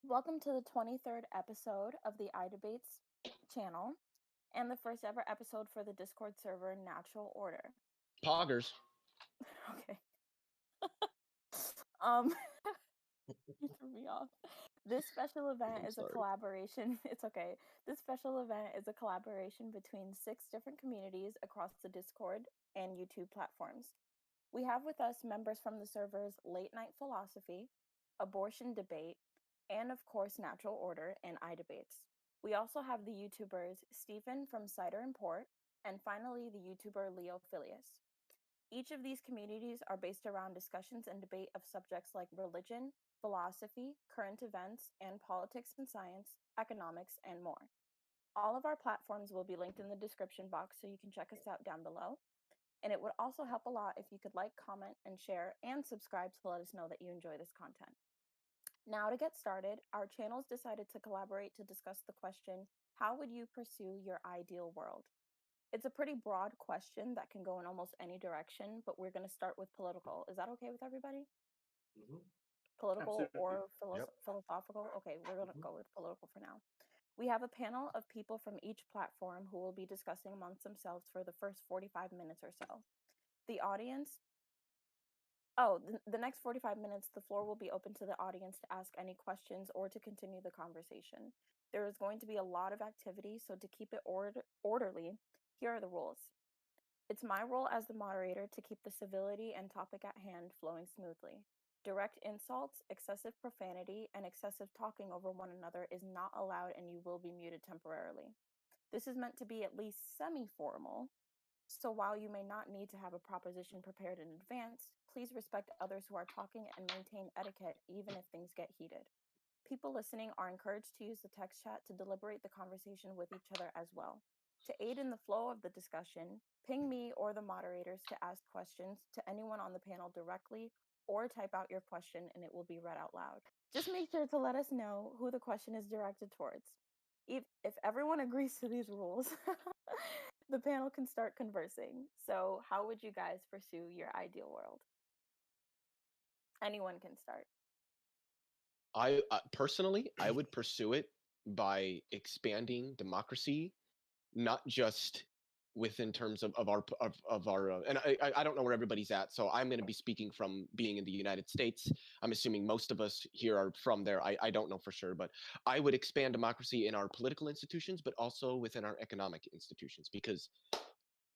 Welcome to the 23rd episode of the iDebates channel and the first ever episode for the Discord server Natural Order. Poggers. Okay. um You threw me off. This special event is a collaboration. It's okay. This special event is a collaboration between 6 different communities across the Discord and YouTube platforms. We have with us members from the servers Late Night Philosophy, Abortion Debate, and of course Natural Order and iDebates. We also have the YouTubers Stephen from Cider and Port, and finally the YouTuber Leophilius. Each of these communities are based around discussions and debate of subjects like religion, philosophy, current events, and politics and science, economics, and more. All of our platforms will be linked in the description box so you can check us out down below. And it would also help a lot if you could like, comment, and share, and subscribe to let us know that you enjoy this content. Now, to get started, our channels decided to collaborate to discuss the question, how would you pursue your ideal world? It's a pretty broad question that can go in almost any direction, but we're going to start with political. Is that okay with everybody? Mm-hmm. Political Absolutely. or philosophical? Okay, we're going to go with political for now. We have a panel of people from each platform who will be discussing amongst themselves for the first 45 minutes or so. The audience, the next 45 minutes, the floor will be open to the audience to ask any questions or to continue the conversation. There is going to be a lot of activity, so to keep it orderly, here are the rules. It's my role as the moderator to keep the civility and topic at hand flowing smoothly. Direct insults, excessive profanity, and excessive talking over one another is not allowed, and you will be muted temporarily. This is meant to be at least semi-formal, so while you may not need to have a proposition prepared in advance, please respect others who are talking and maintain etiquette even if things get heated. People listening are encouraged to use the text chat to deliberate the conversation with each other as well. To aid in the flow of the discussion, ping me or the moderators to ask questions to anyone on the panel directly, or type out your question and it will be read out loud. Just make sure to let us know who the question is directed towards. If everyone agrees to these rules, the panel can start conversing. So how would you guys pursue your ideal world? Anyone can start. I personally, I would pursue it by expanding democracy, not just within terms of our and I don't know where everybody's at, so I'm going to be speaking from being in the United States. I'm assuming most of us here are from there. I don't know for sure, but I would expand democracy in our political institutions, but also within our economic institutions, because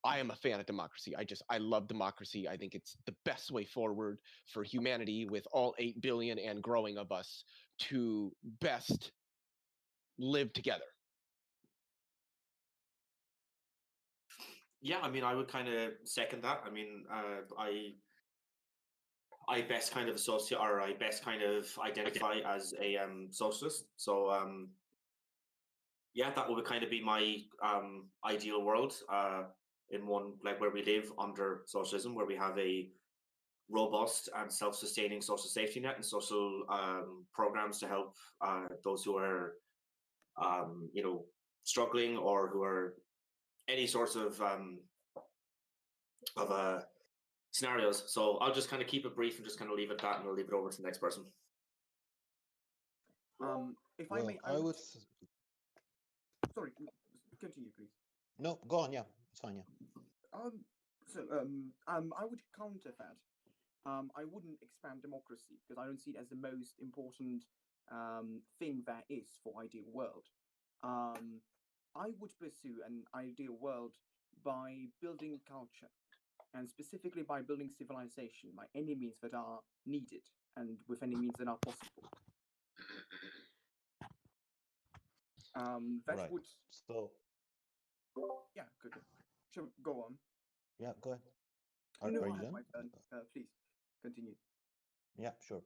I am a fan of democracy. I love democracy. I think it's the best way forward for humanity, with all 8 billion and growing of us, to best live together. Yeah, I mean, I would kind of second that. I mean, I best kind of associate, or I best kind of identify as a socialist. So yeah, that would kind of be my ideal world, in one like where we live under socialism, where we have a robust and self-sustaining social safety net and social programs to help those who are struggling, or who are any sorts of scenarios. So I'll just kind of keep it brief and just kind of leave it at that, and I'll leave it over to the next person. If I may, I would. Sorry, continue, please. No, go on. Yeah, it's fine. Yeah. I would counter that. I wouldn't expand democracy because I don't see it as the most important thing there is for ideal world. I would pursue an ideal world by building culture, and specifically by building civilization by any means that are needed and with any means that are possible. That right. would. So. Yeah, good. Sure, go on. Yeah, go ahead. Are you I have done? my turn. Please continue. Yeah, sure.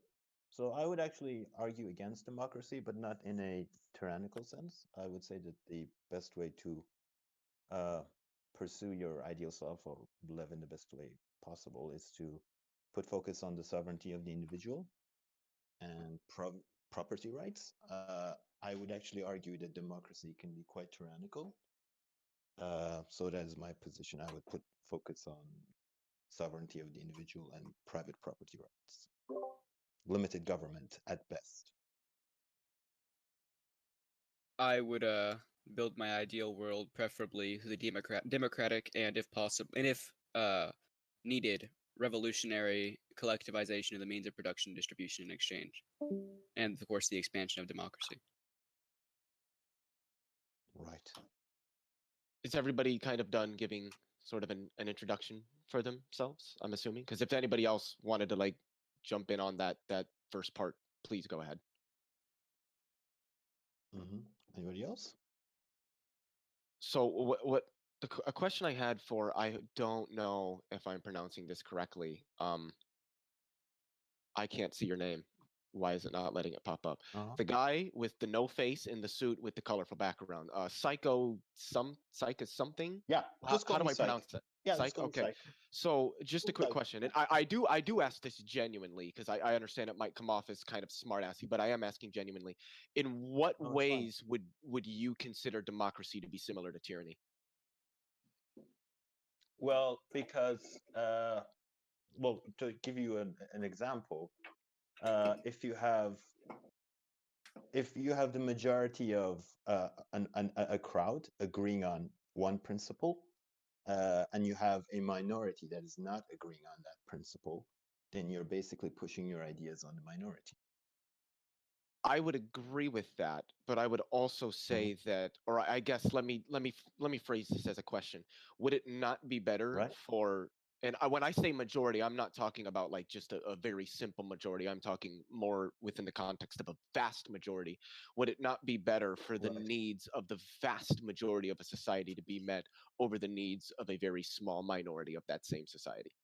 So I would actually argue against democracy, but not in a tyrannical sense. I would say that the best way to pursue your ideal self, or live in the best way possible, is to put focus on the sovereignty of the individual and property rights. I would actually argue that democracy can be quite tyrannical. So that is my position. I would put focus on sovereignty of the individual and private property rights. Limited government at best. I would build my ideal world preferably through the democratic and if possible and if needed revolutionary collectivization of the means of production, distribution, and exchange, and of course the expansion of democracy. Right. Is everybody kind of done giving sort of an introduction for themselves? I'm assuming, because if anybody else wanted to like jump in on that first part, please go ahead. Anybody else? So a question I had for, I don't know if I'm pronouncing this correctly. I can't see your name. Why is it not letting it pop up? The guy with the no face in the suit with the colorful background. Psycho something? Yeah. How do I pronounce that? Yeah, Psych? Okay. Psych. So just a quick Psych. question. And I do ask this genuinely, because I understand it might come off as kind of smart-assy, but I am asking genuinely. In what ways would you consider democracy to be similar to tyranny? Well, because well, to give you an example, if you have the majority of a crowd agreeing on one principle, and you have a minority that is not agreeing on that principle, then you're basically pushing your ideas on the minority. I would agree with that, but I would also say that, or I guess let me phrase this as a question. Would it not be better for, and when I say majority, I'm not talking about like just a very simple majority. I'm talking more within the context of a vast majority. Would it not be better for the needs of the vast majority of a society to be met over the needs of a very small minority of that same society?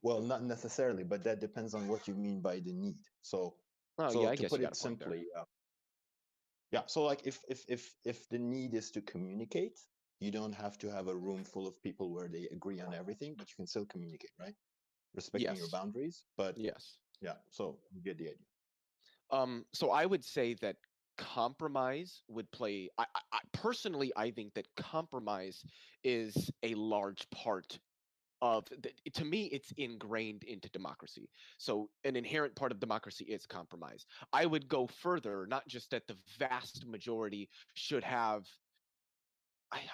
Well, not necessarily, but that depends on what you mean by the need. So, I to guess put you got it a point there. simply, yeah. So, like, if the need is to communicate, you don't have to have a room full of people where they agree on everything, but you can still communicate, right? Respecting your boundaries, but yes, yeah. So you get the idea. So I would say that compromise would play. I personally, I think that compromise is a large part of to me, it's ingrained into democracy. So an inherent part of democracy is compromise. I would go further, not just that the vast majority should have,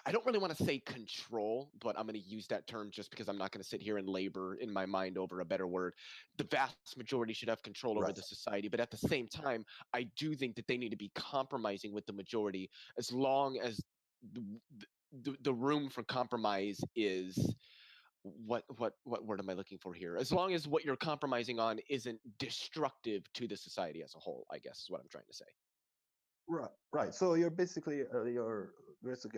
I don't really want to say control, but I'm going to use that term just because I'm not going to sit here and labor in my mind over a better word. The vast majority should have control over the society, but at the same time, I do think that they need to be compromising with the majority, as long as the room for compromise is, what word am I looking for here? As long as what you're compromising on isn't destructive to the society as a whole, I guess is what I'm trying to say. Right. So you're basically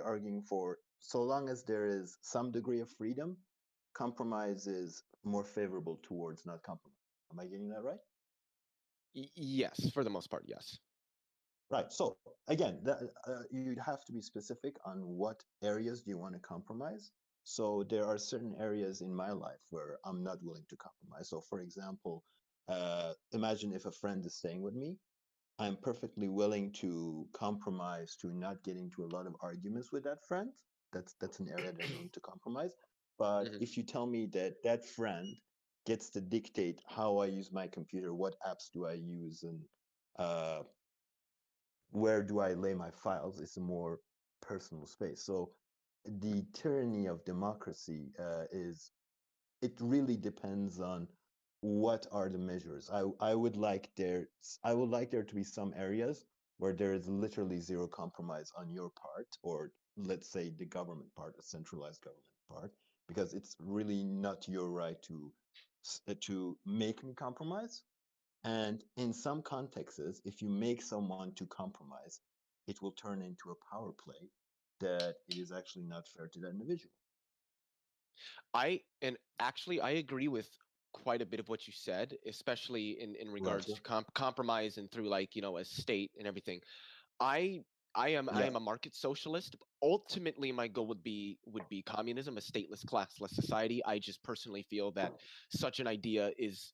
arguing for, so long as there is some degree of freedom, compromise is more favorable towards not compromise. Am I getting that right? Yes, for the most part, yes. Right. So again, you'd have to be specific on what areas do you want to compromise. So there are certain areas in my life where I'm not willing to compromise. So for example, imagine if a friend is staying with me, I'm perfectly willing to compromise to not get into a lot of arguments with that friend. That's an area that I'm willing to compromise. But if you tell me that that friend gets to dictate how I use my computer, what apps do I use, and where do I lay my files, it's a more personal space. So the tyranny of democracy it really depends on what are the measures. I would like there to be some areas where there is literally zero compromise on your part, or let's say the government part, a centralized government part, because it's really not your right to make me compromise. And in some contexts, if you make someone to compromise, it will turn into a power play that it is actually not fair to that individual. I agree with quite a bit of what you said, especially in regards to compromise and through, like, a state and everything. I am a market socialist. Ultimately, my goal would be communism, a stateless, classless society. I just personally feel that such an idea is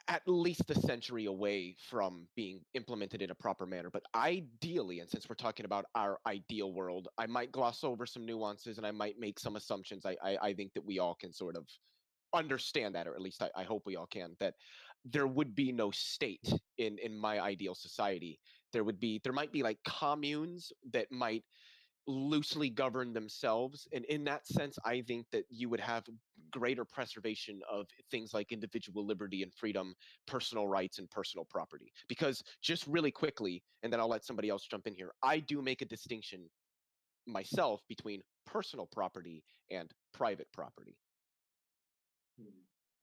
at least a century away from being implemented in a proper manner. But ideally, and since we're talking about our ideal world, I might gloss over some nuances and I might make some assumptions. I think that we all can sort of understand that, or at least I hope we all can, that there would be no state in my ideal society. There might be like communes that might loosely govern themselves, and in that sense I think that you would have greater preservation of things like individual liberty and freedom, personal rights and personal property. Because just really quickly, and then I'll let somebody else jump in here, I do make a distinction myself between personal property and private property.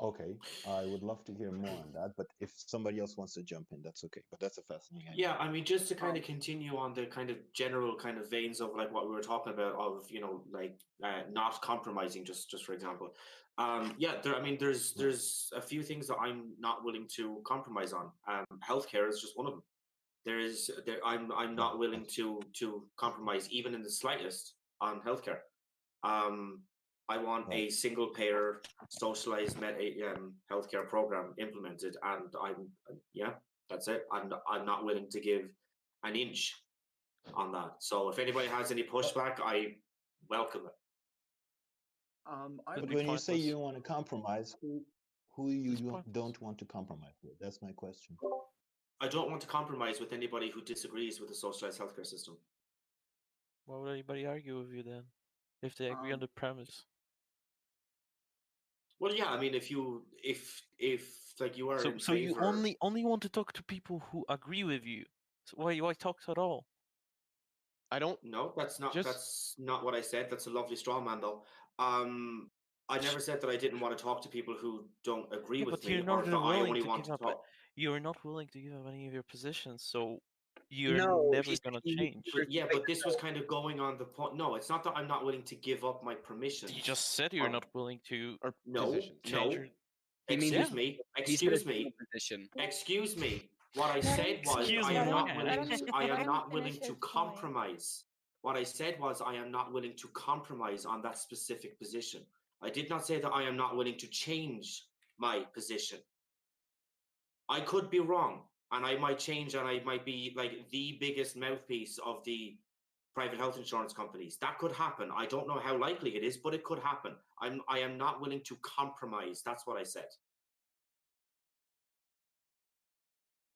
Okay, I would love to hear more on that, but if somebody else wants to jump in, that's okay. But that's a fascinating idea. Yeah, I mean, just to kind of continue on the kind of general kind of veins of like what we were talking about of, you know, like not compromising, just for example. Yeah, I mean, there's a few things that I'm not willing to compromise on. Healthcare is just one of them. I'm not willing to compromise even in the slightest on healthcare. I want a single payer socialized healthcare program implemented, and that's it. I'm not willing to give an inch on that. So if anybody has any pushback, I welcome it. But when you say you don't want to compromise, who you don't want to compromise with? That's my question. I don't want to compromise with anybody who disagrees with the socialized healthcare system. Why would anybody argue with you then, if they agree on the premise? Well, yeah, I mean, if like you are in So you favor... only want to talk to people who agree with you. So why talk at all? I don't. No, that's not what I said. That's a lovely straw man, though. I never said that I didn't want to talk to people who don't agree with me, or that I only want to talk. You're not willing to give up any of your positions, so you're never gonna change. But this was kind of going on the point. No, it's not that I'm not willing to give up my permission. You just said you're not willing to. Or change. Excuse me. What I said was I am not willing to compromise. What I said was I am not willing to compromise on that specific position. I did not say that I am not willing to change my position. I could be wrong, and I might change, and I might be like the biggest mouthpiece of the private health insurance companies. That could happen. I don't know how likely it is, but it could happen. I am not willing to compromise. That's what I said.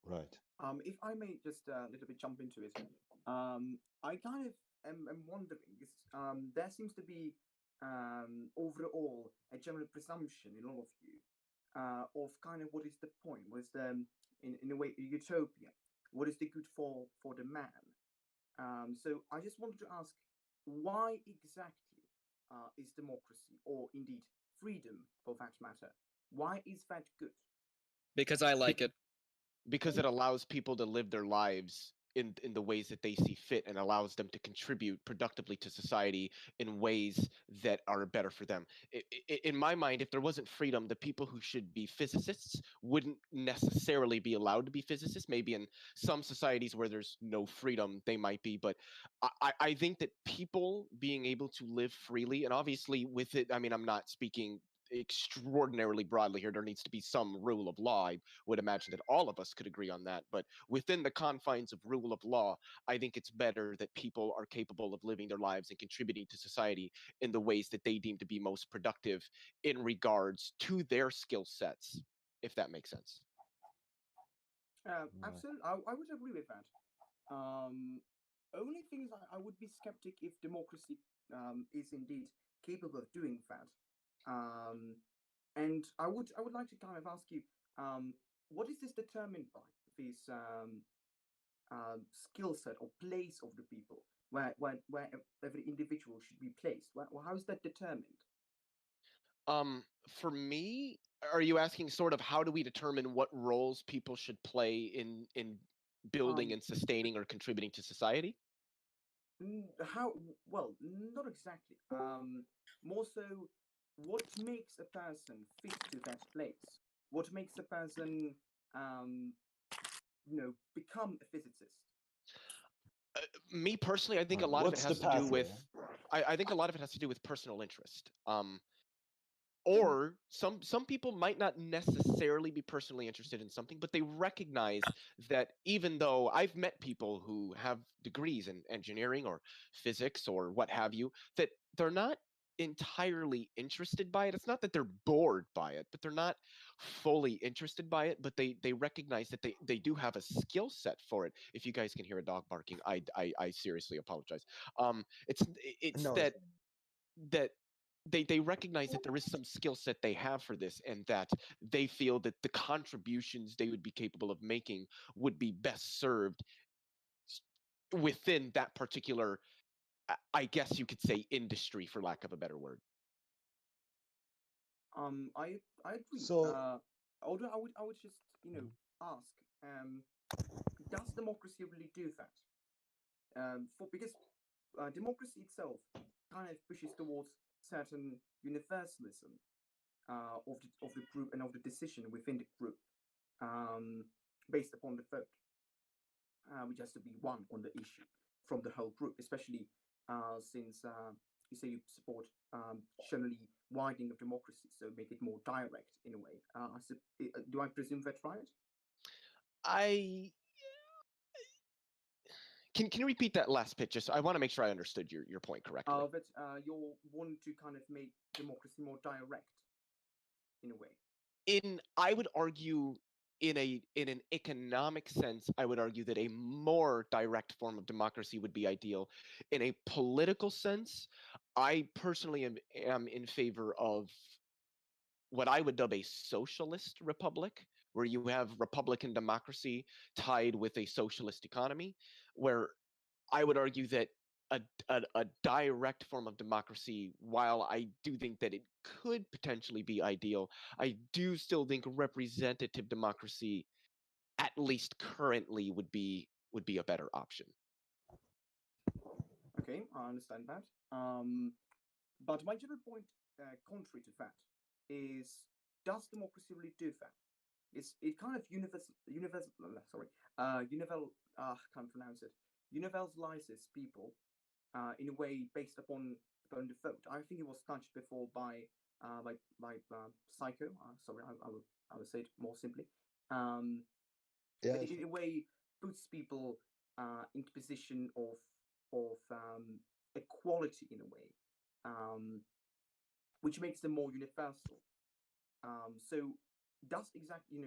Right. If I may just a little bit jump into it, I kind of am wondering. There seems to be overall a general presumption in all of you of kind of what is the point, what is the in a way a utopia, what is the good for the man. So I just wanted to ask, why exactly is democracy, or indeed freedom for that matter, why is that good? Because I like it. Because it allows people to live their lives in the ways that they see fit, and allows them to contribute productively to society in ways that are better for them. In my mind, if there wasn't freedom, the people who should be physicists wouldn't necessarily be allowed to be physicists. Maybe in some societies where there's no freedom, they might be. But I think that people being able to live freely, and obviously with it, I mean, I'm not speaking extraordinarily broadly here. There needs to be some rule of law. I would imagine that all of us could agree on that. But within the confines of rule of law, I think it's better that people are capable of living their lives and contributing to society in the ways that they deem to be most productive in regards to their skill sets, if that makes sense. Absolutely, I would agree with that. Only thing is, I would be skeptic if democracy is indeed capable of doing that. And I would like to kind of ask you, what is this determined by? This skill set or place of the people, where every individual should be placed. How is that determined? For me, are you asking sort of how do we determine what roles people should play in building and sustaining or contributing to society? How? Well, not exactly. More so, what makes a person fit to that place? What makes a person, become a physicist? Me personally, I think a lot of it has to do with. I think a lot of it has to do with personal interest. Or some people might not necessarily be personally interested in something, but they recognize that even though I've met people who have degrees in engineering or physics or what have you, that they're not entirely interested by it. It's not that they're bored by it, but they're not fully interested by it. But they recognize that they do have a skill set for it. If you guys can hear a dog barking, I seriously apologize. It's No, that they recognize that there is some skill set they have for this, and that they feel that the contributions they would be capable of making would be best served within that particular, I guess you could say, industry, for lack of a better word. I agree. So Although I would just ask, does democracy really do that? Because democracy itself kind of pushes towards certain universalism of the group and of the decision within the group, based upon the vote, which has to be one on the issue from the whole group, especially since you say you support generally widening of democracy, so make it more direct in a way. Do I presume that's right? I can you repeat that last bit? Just I want to make sure I understood your point correctly. That you want to kind of make democracy more direct in a way. I would argue in an economic sense, I would argue that a more direct form of democracy would be ideal. In a political sense, I personally am in favor of what I would dub a socialist republic, where you have republican democracy tied with a socialist economy, where I would argue that a direct form of democracy, while I do think that it could potentially be ideal, I do still think representative democracy, at least currently, would be a better option. Okay, I understand that. But my general point, contrary to that, is does democracy really do that? It kind of can't pronounce it. Universalizes people in a way based upon the vote. I think it was touched before by Psycho. Sorry, I will say it more simply. yeah, It in a way puts people into position of equality in a way, which makes them more universal. So does exactly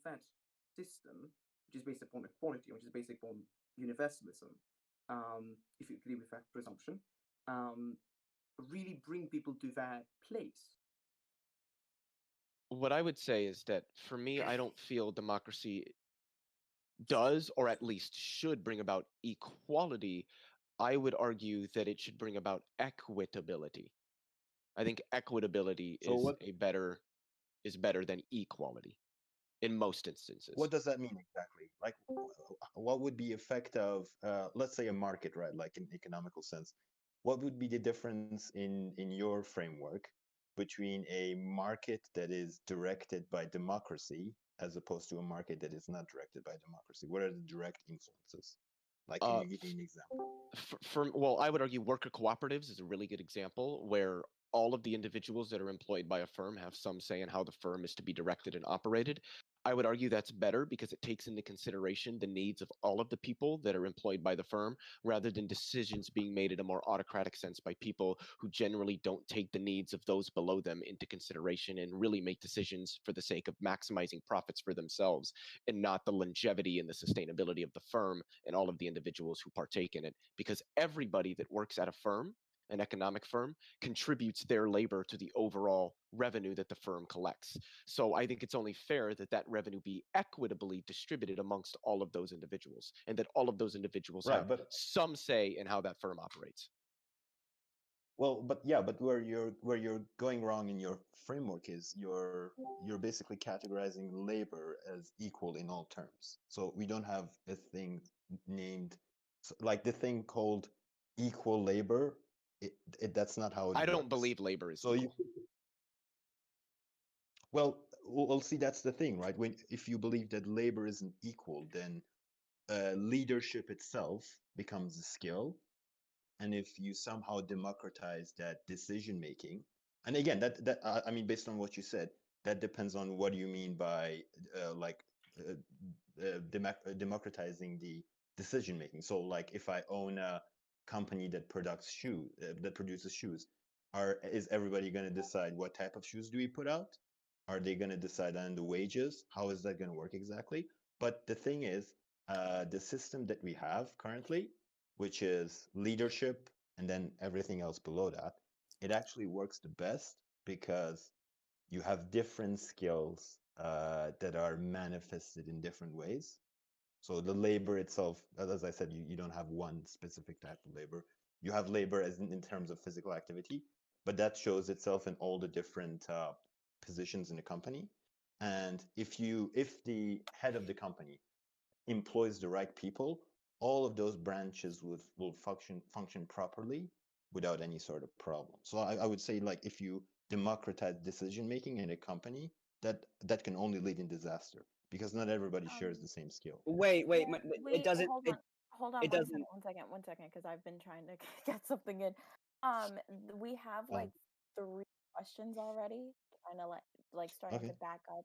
that system, which is based upon equality, which is based upon universalism, if you agree with that presumption, really bring people to their place? What I would say is that for me, I don't feel democracy does, or at least should, bring about equality. I would argue that it should bring about equitability. I think equitability so is better than equality in most instances. what does that mean exactly? Like, what would be effect of, let's say, a market, right? Like in economical sense, what would be the difference in your framework between a market that is directed by democracy as opposed to a market that is not directed by democracy? What are the direct influences? Like, can Uh, you give me an example? well, I would argue worker cooperatives is a really good example, where all of the individuals that are employed by a firm have some say in how the firm is to be directed and operated. I would argue that's better because it takes into consideration the needs of all of the people that are employed by the firm, rather than decisions being made in a more autocratic sense by people who generally don't take the needs of those below them into consideration and really make decisions for the sake of maximizing profits for themselves, and not the longevity and the sustainability of the firm and all of the individuals who partake in it. Because everybody that works at a firm, an economic firm, contributes their labor to the overall revenue that the firm collects. So I think it's only fair that that revenue be equitably distributed amongst all of those individuals, and that all of those individuals Right, have but some say in how that firm operates. well, but yeah, but where you're going wrong in your framework is you're basically categorizing labor as equal in all terms. So we don't have a thing named like the thing called equal labor. That's not how it I works. don't believe labor is So equal. well, see, that's the thing, right? When if you believe that labor isn't equal, then leadership itself becomes a skill, and if you somehow democratize that decision making, and again, I mean, based on what you said, that depends on what you mean by like democratizing the decision making. So, like, if I own company that produces shoes, is everybody going to decide what type of shoes do we put out? Are they going to decide on the wages? How is that going to work exactly? But the thing is, the system that we have currently, which is leadership and then everything else below that, it actually works the best because you have different skills that are manifested in different ways. So the labor itself, as I said, you don't have one specific type of labor. You have labor as in terms of physical activity, but that shows itself in all the different positions in the company. And if the head of the company employs the right people, all of those branches will function properly without any sort of problem. So I would say, like, if you democratize decision making in a company, that can only lead in disaster because not everybody shares the same skill. Wait, Yeah, it doesn't. hold on it doesn't. one second, because I've been trying to get something in. We have like 3 questions already, kind of like starting Okay. to back up.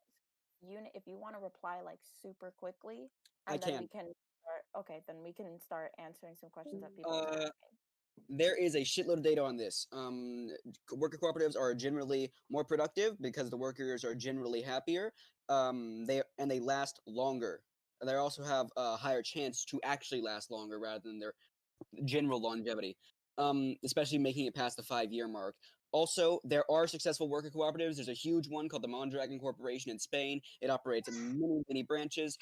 If you want to reply like super quickly, I and then can. we can start. Okay, then we can start answering some questions that people are asking. There is a shitload of data on this. Worker cooperatives are generally more productive because the workers are generally happier. They last longer. They also have a higher chance to actually last longer rather than their general longevity. Especially making it past the 5-year mark. Also, there are successful worker cooperatives. There's a huge one called the Mondragon Corporation in Spain. It operates many branches.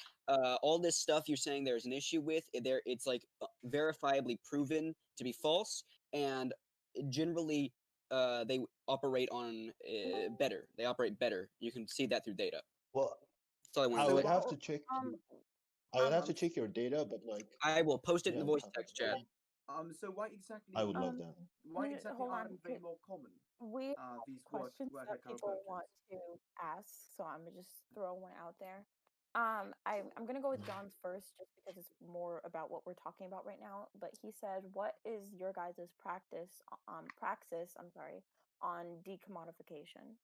All this stuff you're saying there's an issue with, it's like verifiably proven to be false, and generally they operate on better. They operate better. You can see that through data. Well, That's all I wanted I to would say. have to check. I would have to check your data, but like, I will post it in yeah, the voice text chat. So why exactly? I would love that. Why exactly hold on, aren't they more common? We have These questions worker that people want to ask, so I'm gonna just throw one out there. I'm gonna go with John's first, just because it's more about what we're talking about right now. But he said, "What is your guys' praxis? I'm sorry, on decommodification."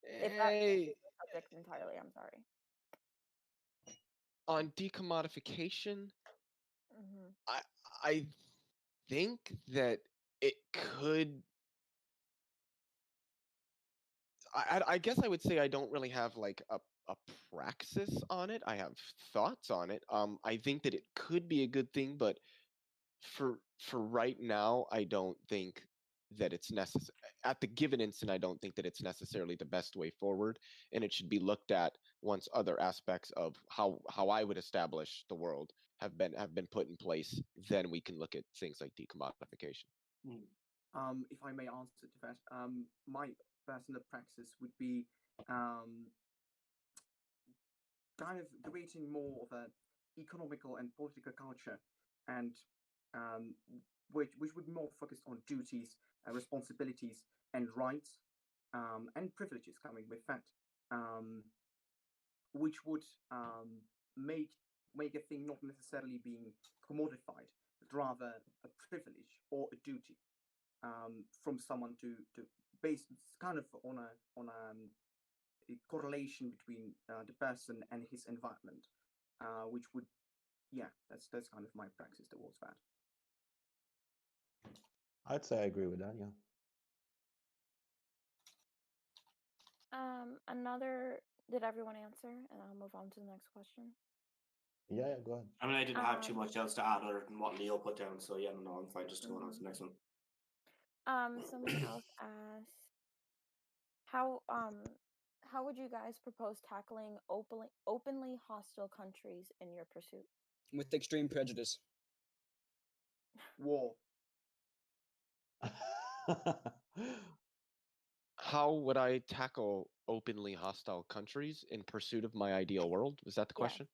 If that changes the subject entirely, I'm sorry. On decommodification, Mm-hmm. I think that it could. I guess I would say I don't really have like a praxis on it. I have thoughts on it. I think that it could be a good thing, but for right now, I don't think that it's necessary. At the given instant, I don't think that it's necessarily the best way forward, and it should be looked at once other aspects of how I would establish the world have been put in place. Then we can look at things like decommodification. If I may answer to that, my personal praxis would be kind of creating more of an economical and political culture, and um, which would be more focused on duties, responsibilities, and rights, and privileges coming with that, um, which would make a thing not necessarily being commodified, but rather a privilege or a duty from someone to base kind of on a correlation between the person and his environment, which would, yeah, that's kind of my praxis towards that. I'd say I agree with that. Yeah. Did everyone answer? And I'll move on to the next question. Yeah, go ahead. I mean, I didn't have too much else to add other than what Leo put down, so yeah, no, I'm fine just going on to the next one. Someone else asked, how would you guys propose tackling openly hostile countries in your pursuit? With extreme prejudice. War. How would I tackle openly hostile countries in pursuit of my ideal world? Was that the question?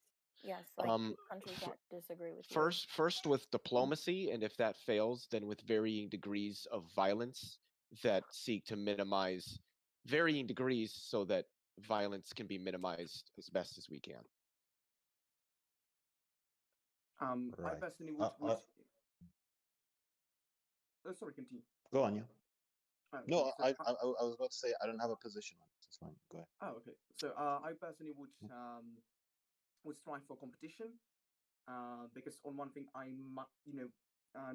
Yes, like countries that disagree with First with diplomacy, and if that fails, then with varying degrees of violence that seek to minimize varying degrees so that violence can be minimized as best as we can. I Right. personally would. Oh, sorry, continue. Go on, yeah. No, So I was about to say I don't have a position on this. It's fine. Go ahead. Oh, okay. So I personally would strive for competition, because on one thing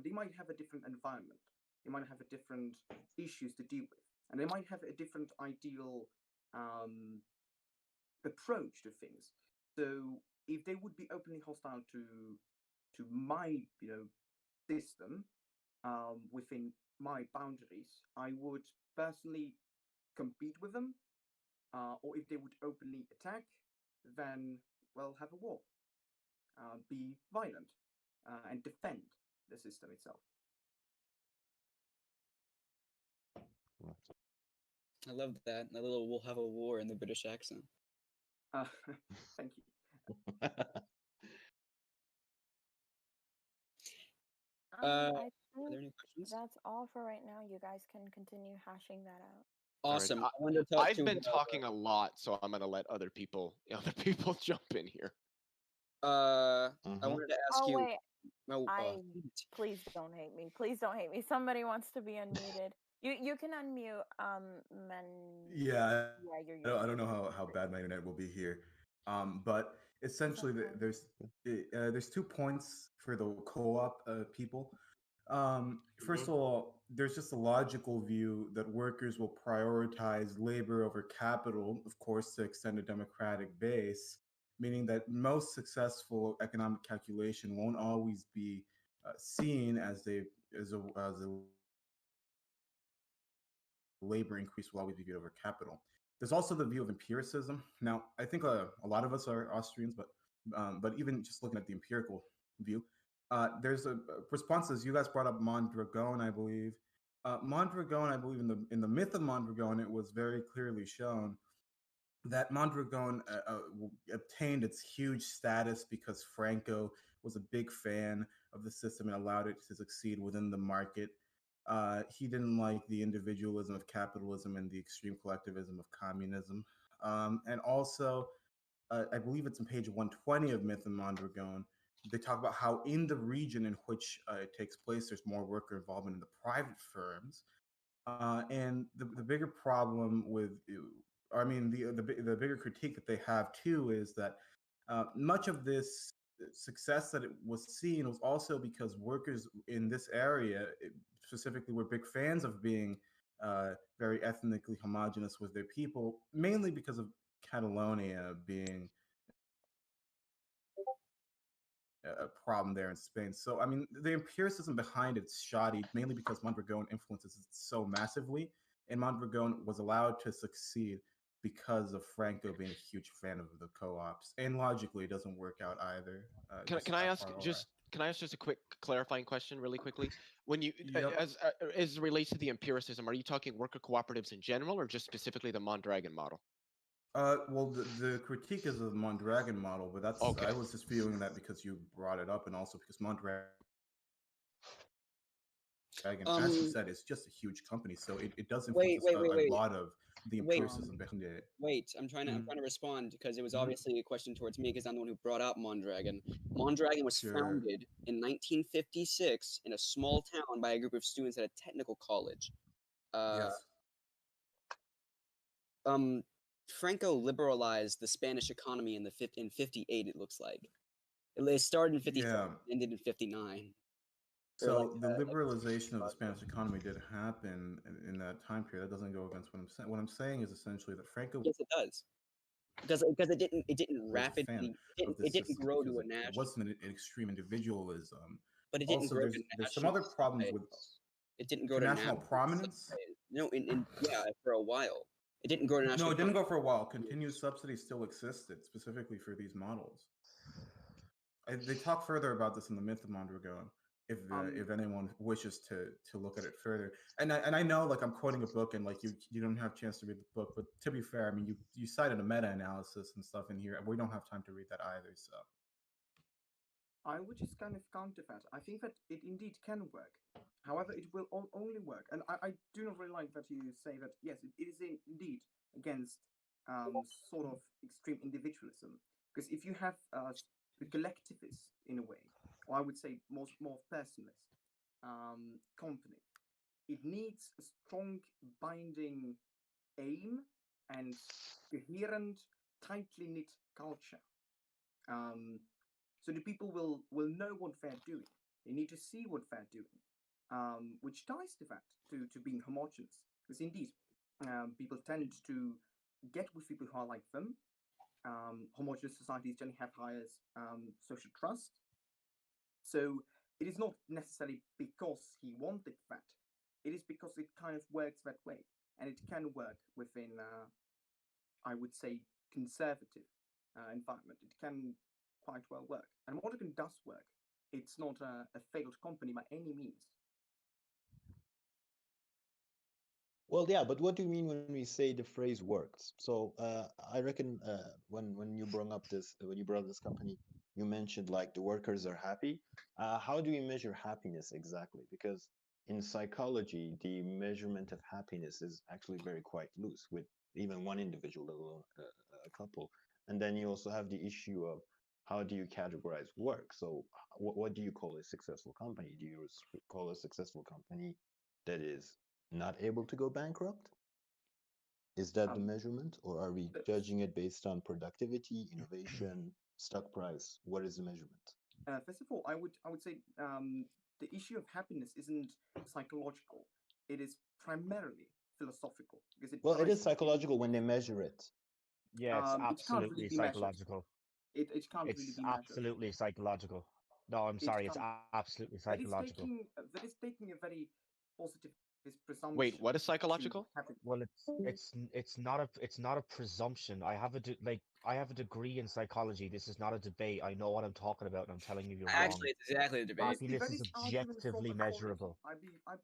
they might have a different environment, they might have a different issues to deal with, and they might have a different ideal approach to things. So if they would be openly hostile to my system within my boundaries, I would personally compete with them, or if they would openly attack, then well, have a war, be violent, and defend the system itself. I love that. That little "we'll have a war" in the British accent. Thank you. I Are think there any questions? that's all for right now. You guys can continue hashing that out. Awesome. All right. I wanted to talk I've to been talking a lot, so I'm gonna let other people jump in here. I wanted to ask Oh you. wait, No, please don't hate me. Please don't hate me. Somebody wants to be unmuted. You can unmute. Yeah, you're. I don't know how bad my internet will be here, but essentially there's 2 points for the co-op people. First of all, there's just a logical view that workers will prioritize labor over capital, of course, to extend a democratic base, meaning that most successful economic calculation won't always be seen as a labor increase will always be viewed over capital. There's also the view of empiricism. Now, I think a lot of us are Austrians, but even just looking at the empirical view, there's a responses. You guys brought up Mondragon, I believe. Mondragon, I believe in the myth of Mondragon, it was very clearly shown that Mondragon obtained its huge status because Franco was a big fan of the system and allowed it to succeed within the market. He didn't like the individualism of capitalism and the extreme collectivism of communism. And also, I believe it's on page 120 of Myth and Mondragon, they talk about how in the region in which it takes place, there's more worker involvement in the private firms. And the bigger problem with, I mean, the bigger critique that they have too is that much of this success that it was seen was also because workers in this area specifically were big fans of being very ethnically homogenous with their people, mainly because of Catalonia being a problem there in Spain. So, I mean, the empiricism behind it's shoddy, mainly because Mondragon influences it so massively, and Mondragon was allowed to succeed because of Franco being a huge fan of the co-ops. And logically, it doesn't work out either. Can I ask just a quick clarifying question really quickly? When you as it relates to the empiricism, are you talking worker cooperatives in general or just specifically the Mondragon model? Well, the critique is of the Mondragon model, but that's Okay. I was just feeling that because you brought it up, and also because Mondragon, as you said, it's just a huge company, so it does influence a lot of the empiricism behind it. Wait, I'm trying to respond because it was obviously a question towards me because I'm the one who brought up Mondragon. Mondragon was founded in 1956 in a small town by a group of students at a technical college. Yes. Franco liberalized the Spanish economy in 58. It looks like it started in 57, ended in 59. So the liberalization of the Spanish economy did happen in that time period. That doesn't go against what I'm saying. What I'm saying is essentially that Franco. Yes, it does. Because it didn't rapidly. It didn't grow to a national. It wasn't an extreme individualism. But it didn't grow to there's some other problems with. It didn't grow to national prominence. No, for a while. It didn't grow to national. No, it didn't go for a while. Continuous subsidies still existed, specifically for these models. They talk further about this in the Myth of Mondragon, if anyone wishes to look at it further. And I know, like, I'm quoting a book, and like you don't have a chance to read the book, but to be fair, I mean, you cited a meta-analysis and stuff in here, and we don't have time to read that either. So I would just kind of counter that. I think that it indeed can work. However, it will only work. And I do not really like that you say that, yes, it is indeed against sort of extreme individualism. Because if you have the collectivist, in a way, or I would say more personalist company, it needs a strong binding aim and coherent, tightly knit culture. So the people will know what they're doing. They need to see what they're doing, which ties to that, to being homogenous. Because indeed, people tend to get with people who are like them. Homogenous societies generally have higher social trust. So it is not necessarily because he wanted that. It is because it kind of works that way, and it can work within, I would say, conservative environment. It can quite well work, and Monaghan does work. It's not a failed company by any means. Well, yeah, but what do you mean when we say the phrase works? So I reckon when you brought this company, you mentioned like the workers are happy. How do we measure happiness exactly? Because in psychology, the measurement of happiness is actually very quite loose with even one individual, let alone a couple. And then you also have the issue of how do you categorize work? So what do you call a successful company? Do you call a successful company that is not able to go bankrupt? Is that the measurement, or are we judging it based on productivity, innovation, stock price? What is the measurement? First of all, I would say the issue of happiness isn't psychological. It is primarily philosophical because Well, it is psychological when they measure it. Yeah, it's it can't absolutely really be measured. psychological. It can't really It's be measured. absolutely psychological. No, I'm It sorry, it's can't. absolutely That is psychological. taking a very positivist presumption. Wait, what is to psychological? happiness. Well, it's not a presumption. I have I have a degree in psychology. This is not a debate. I know what I'm talking about, and I'm telling you you're wrong. Actually, it's exactly the debate. Honestly, Happiness that is is argument from objectively authority. measurable.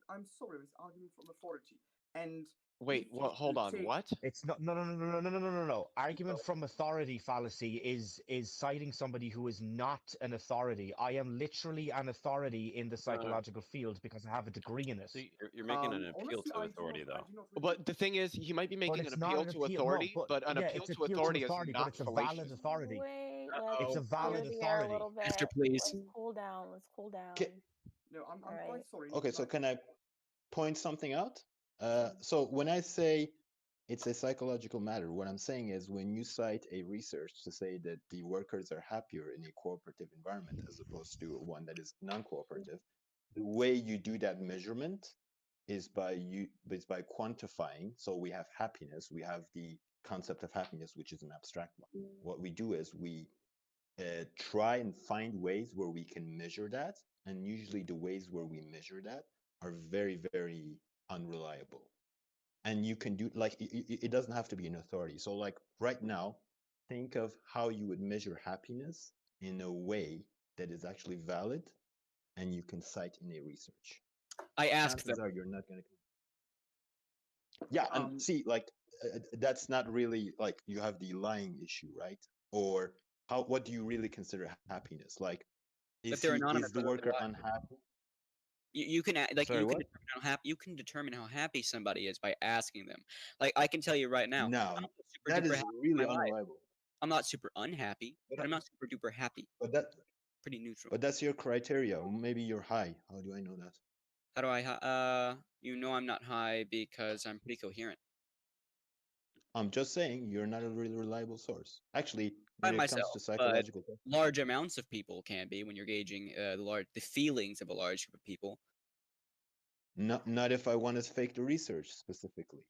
I'm sorry, it's argument from authority. And Wait, if what? Hold you on. take- What? It's not no. Argument from authority fallacy is citing somebody who is not an authority. I am literally an authority in the psychological field because I have a degree in it. So you're making an appeal honestly, to I authority, do not, I though. do not really But the thing is, he might be But making an it's not appeal an to appeal. authority, No, but an yeah, appeal it's to appeal to authority is authority, but not it's a fallacious. valid authority. Wait, It's a let's valid clear the air a authority. little bit. Esther, please. Let's cool down. Let's cool down. No, I'm All quite right. sorry. Okay, so like, can I point something out? So when I say it's a psychological matter, what I'm saying is when you cite a research to say that the workers are happier in a cooperative environment as opposed to one that is non-cooperative, the way you do that measurement is by quantifying. So we have happiness, we have the concept of happiness, which is an abstract one. What we do is we try and find ways where we can measure that, and usually the ways where we measure that are very, very unreliable. And you can do like it doesn't have to be an authority. So like right now, think of how you would measure happiness in a way that is actually valid and you can cite in a research. I asked them. Chances are you're not going to. Yeah, and see, like that's not really like you have the lying issue, right? Or what do you really consider happiness? Like, is they're anonymous, is the whether they're worker lying. unhappy? You can like Sorry, you can what? determine how happy somebody is by asking them. Like I can tell you right now, No, I'm not super that duper is happy really with my life. unreliable. I'm not super unhappy, But but I'm not super duper happy. Pretty neutral. But that's your criteria. Maybe you're high. How do I know that? How do you know I'm not high because I'm pretty coherent. I'm just saying you're not a really reliable source. Actually, By when it myself, comes to psychological but large amounts of people can be when you're gauging the feelings of a large group of people. not if I want to fake the research specifically.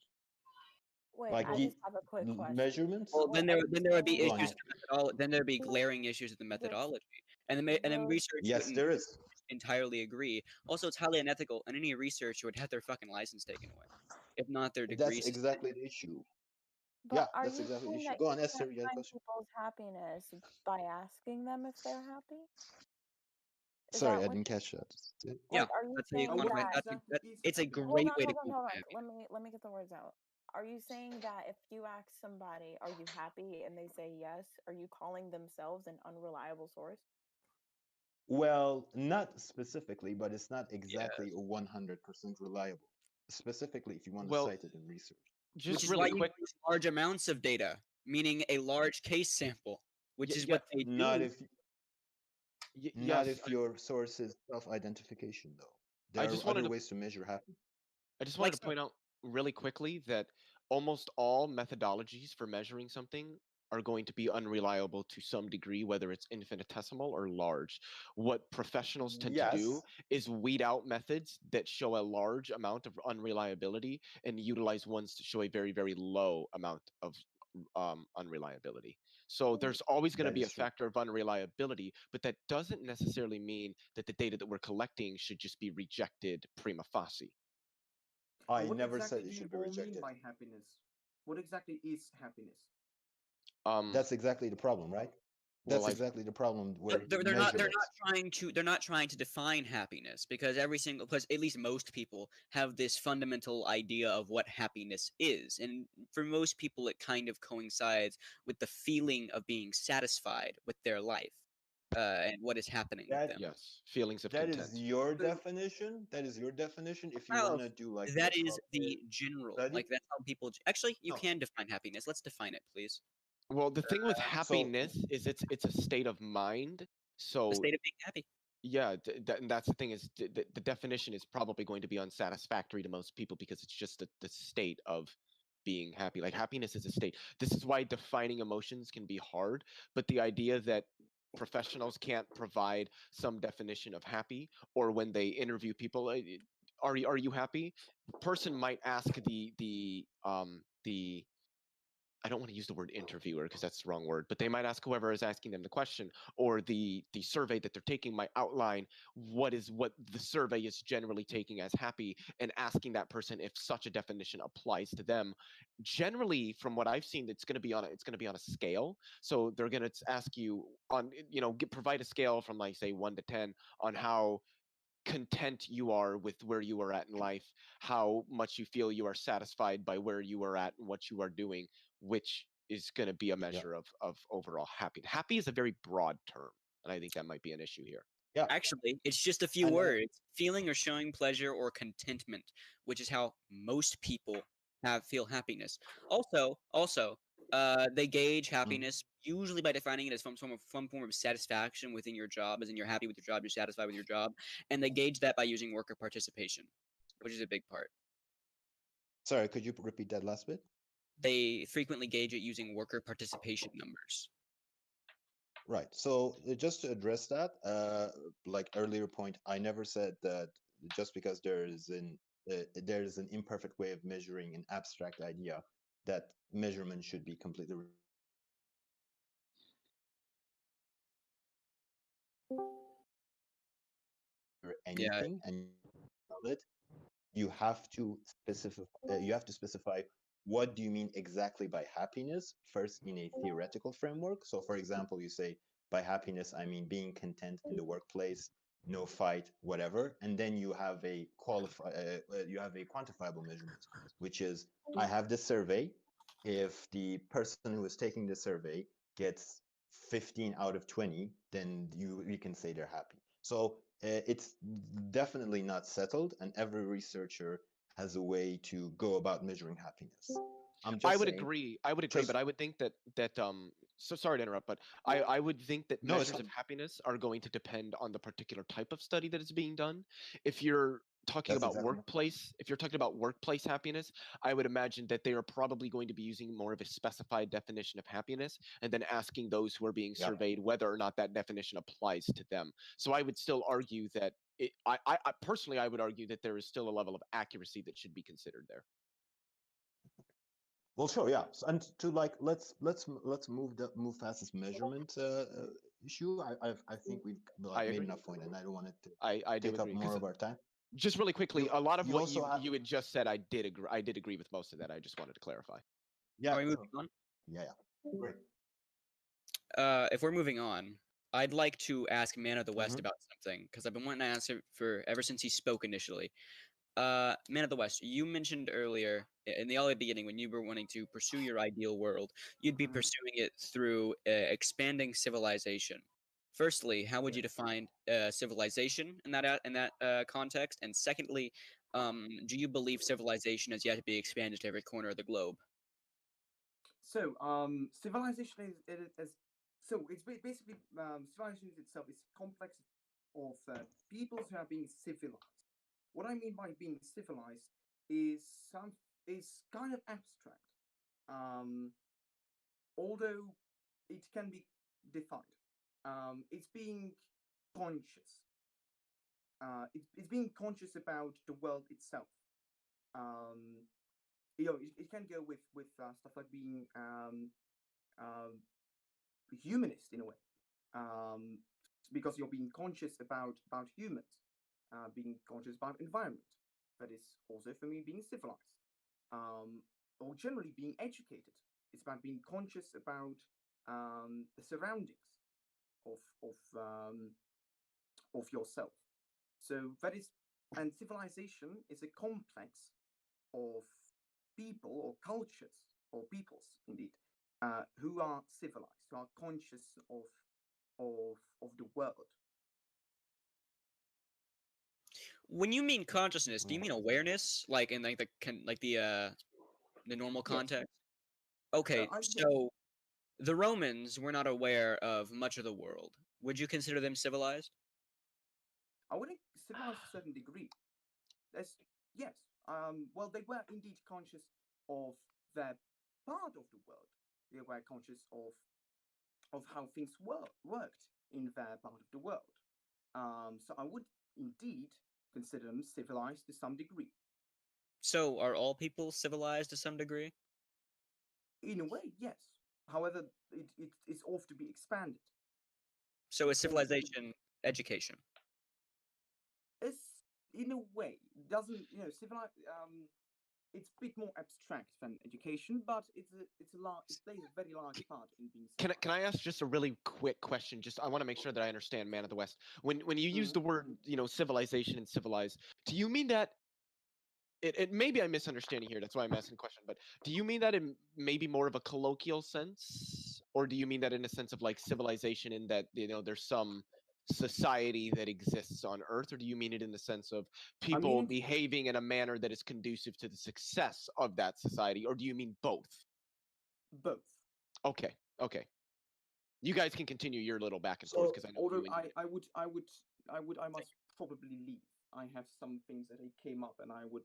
Wait, Like I the just have a quick question. measurements. Well, then there would be Go on. issues. Then there'd be glaring issues with the methodology, and then research. Yes, wouldn't there is. entirely agree. Also, it's highly unethical, and any researcher would have their fucking license taken away, if not their degree. That's exactly the issue. But Yeah, are that's you exactly the saying issue. that Go you on, Esther. can't You had a find question. people's happiness by asking them if they're happy? Is Sorry, that I what? didn't catch that. Yeah, Like, are you that's how you saying quantify. that? It's a great Hold on, way to hold on, hold quantify on. Let me get the words out. Are you saying that if you ask somebody, "Are you happy?" and they say yes, are you calling themselves an unreliable source? Well, not specifically, but it's not exactly 100% reliable. Specifically, if you want to Well, cite it in research. just Which is really why quick. you use large amounts of data, meaning a large case sample, which is Yeah, what they Not do. if yes, not if your source is self-identification, though. I There just are wanted other to ways to measure happiness. I just Like wanted to point out really quickly that almost all methodologies for measuring something are going to be unreliable to some degree, whether it's infinitesimal or large. What professionals tend to do is weed out methods that show a large amount of unreliability and utilize ones to show a very, very low amount of unreliability. So there's always going to That be a is true. factor of unreliability, but that doesn't necessarily mean that the data that we're collecting should just be rejected prima facie. I What never exactly said it do you should be all mean rejected. by happiness? What exactly is happiness? That's exactly the problem, right? Well, That's exactly the problem where But they're you not measure it. they're not trying to define happiness, because at least most people have this fundamental idea of what happiness is, and for most people it kind of coincides with the feeling of being satisfied with their life, and what is happening with them. Yes, feelings of That content. is your definition. That is your definition. If you Well, want to do like that a is the proper general, study, like that's how people actually you no. can define happiness. Let's define it, please. Well, the thing with So happiness is it's a state of mind. The So state of being happy. yeah, and that's the thing is the definition is probably going to be unsatisfactory to most people because it's just the state of being happy. Like happiness is a state. This is why defining emotions can be hard. But the idea that professionals can't provide some definition of happy, or when they interview people, are you happy? Person might ask the I don't want to use the word interviewer because that's the wrong word, but they might ask whoever is asking them the question, or the survey that they're taking might outline what the survey is generally taking as happy, and asking that person if such a definition applies to them. Generally, from what I've seen, it's going to be on a scale. So they're going to ask you on provide a scale from like say 1 to 10 on how content you are with where you are at in life, how much you feel you are satisfied by where you are at and what you are doing, which is going to be a measure of overall happiness. Happy is a very broad term, and I think that might be an issue here. Yeah. Actually, it's just a few And words: feeling or showing pleasure or contentment, which is how most people feel happiness. Also, they gauge happiness usually by defining it as some form of satisfaction within your job, as in you're happy with your job, you're satisfied with your job, and they gauge that by using worker participation, which is a big part. Sorry, could you repeat that last bit? They frequently gauge it using worker participation numbers. Right. So just to address that, like earlier point, I never said that just because there is an imperfect way of measuring an abstract idea, that measurement should be completely anything and it. You have to specify what do you mean exactly by happiness first in a theoretical framework. So for example, you say by happiness I mean being content in the workplace, no fight, whatever, and then you have a quantifiable measurement, which is I have this survey. If the person who is taking the survey gets 15 out of 20, then we can say they're happy. So it's definitely not settled, and every researcher has a way to go about measuring happiness. I would agree, but I would think that so sorry to interrupt, but I would think that No, it's measures of fine. happiness are going to depend on the particular type of study that is being done. If you're talking That's about exactly workplace happiness, I would imagine that they are probably going to be using more of a specified definition of happiness and then asking those who are being surveyed whether or not that definition applies to them. So I would still argue that I personally I would argue that there is still a level of accuracy that should be considered there. Well, sure, yeah. And to like, let's move past this measurement issue. I think we've made enough point, and I don't want it to I do take up agree. more of our time. Just really quickly, a lot of what also you had just said, I did agree with most of that. I just wanted to clarify. Yeah. Are we moving on? Yeah. Great. If we're moving on, I'd like to ask Man of the West about something, because I've been wanting to ask it ever since he spoke initially. Man of the West, you mentioned earlier in the early beginning when you were wanting to pursue your ideal world, you'd be pursuing it through expanding civilization. Firstly, how would you define civilization in that context? And secondly, do you believe civilization has yet to be expanded to every corner of the globe? So, civilization is so it's basically civilization itself is complex of peoples who are being civilized. What I mean by being civilized is kind of abstract. although it can be defined, it's being conscious. It's being conscious about the world itself. It can go with stuff like being humanist in a way, because you're being conscious about humans, being conscious about environment. That is also for me being civilized, or generally being educated. It's about being conscious about the surroundings of of yourself. So that is, and civilization is a complex of people or cultures or peoples indeed, who are civilized, who are conscious of the world. When you mean consciousness, do you mean awareness, like in like the normal Yes. context? Okay, Yes. so the Romans were not aware of much of the world. Would you consider them civilized? I would civilized to a certain degree. Yes. Well, they were indeed conscious of their part of the world. They were conscious of how things worked in their part of the world. So I would indeed consider them civilized to some degree. So are all people civilized to some degree? In a way, yes. However, it's off to be expanded. So is civilization education? It's in a way doesn't civilized. It's a bit more abstract than education, but it plays a very large part in being civilized. Can I ask just a really quick question? Just I want to make sure that I understand, Man of the West. When you use the word civilization and civilized, do you mean that it maybe I'm misunderstanding here, that's why I'm asking the question, but do you mean that in maybe more of a colloquial sense, or do you mean that in a sense of like civilization in that there's some society that exists on Earth, or do you mean it in the sense of people behaving in a manner that is conducive to the success of that society, or do you mean both? Both. Okay. You guys can continue your little back and forth because I know. Although I must probably leave. I have some things that came up, and I would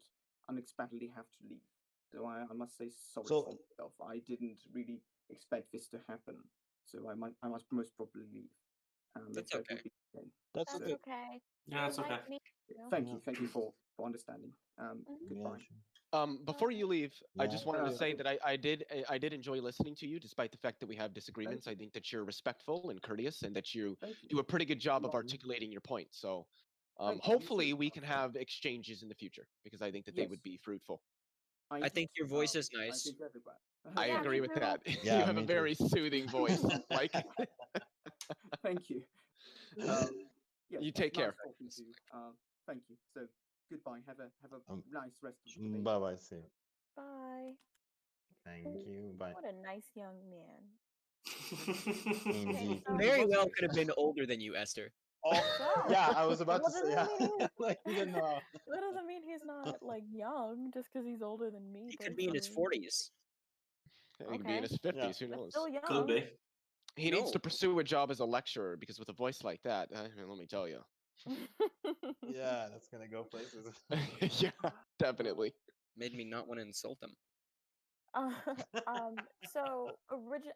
unexpectedly have to leave. So I must say sorry for myself. I didn't really expect this to happen. So I must most probably leave. That's okay. That's okay. Yeah, that's okay. Thank you for understanding. Goodbye. Before you leave, I just wanted to say that I did enjoy listening to you, despite the fact that we have disagreements. I think that you're respectful and courteous, and that you do a pretty good job of articulating your point. So, hopefully, we can have exchanges in the future because I think that they would be fruitful. I think your voice is nice. I agree with that. Yeah, you have a very soothing voice, Mike. Thank you. Yes, you take care. Thank you. So goodbye. Have a nice rest of the day. Bye bye. See you. Bye. Thank you. Bye. What a nice young man. Indeed. Very well could have been older than you, Esther. Oh, yeah, I was about to say. Yeah. That doesn't mean he's not like young just because he's older than me. He could be in his 40s. He could be in his 50s. Who knows? Still young. Could be. He needs to pursue a job as a lecturer because with a voice like that, let me tell you. Yeah, that's gonna go places. Yeah, definitely. Made me not want to insult him. So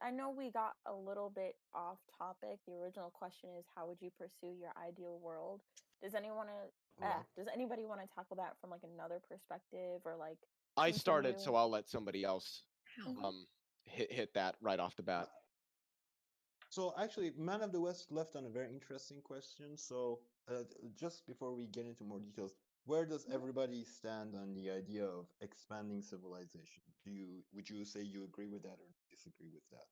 I know we got a little bit off topic. The original question is, how would you pursue your ideal world? Does anybody want to tackle that from like another perspective, or like? I started, so I'll let somebody else hit that right off the bat. So actually, Man of the West left on a very interesting question. So just before we get into more details, where does everybody stand on the idea of expanding civilization? Would you say you agree with that or disagree with that?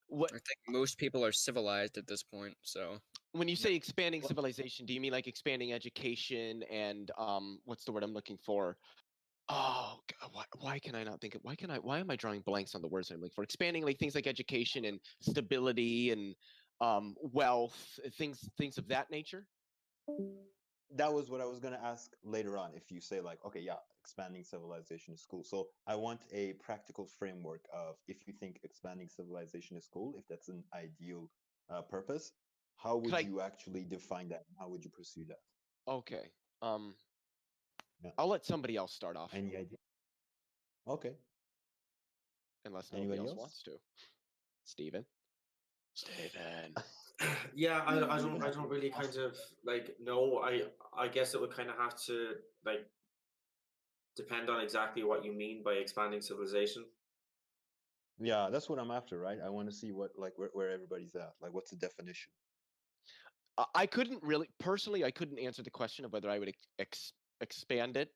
What? I think most people are civilized at this point. So when you say expanding civilization, do you mean like expanding education and what's the word I'm looking for? Oh, God, why can I not think of why am I drawing blanks on the words I'm looking for? Expanding like things like education and stability and wealth, things of that nature. That was what I was going to ask later on. If you say like, okay, yeah, expanding civilization is cool. So I want a practical framework of if you think expanding civilization is cool, if that's an ideal purpose, how would you actually define that? How would you pursue that? Okay. I'll let somebody else start off. Any idea? Okay. Unless nobody else wants to. Steven. Steven. Yeah, I don't really kind of like know. I guess it would kind of have to like depend on exactly what you mean by expanding civilization. Yeah, that's what I'm after, right? I want to see what like where everybody's at. Like, what's the definition? I couldn't really personally. I couldn't answer the question of whether I would expand it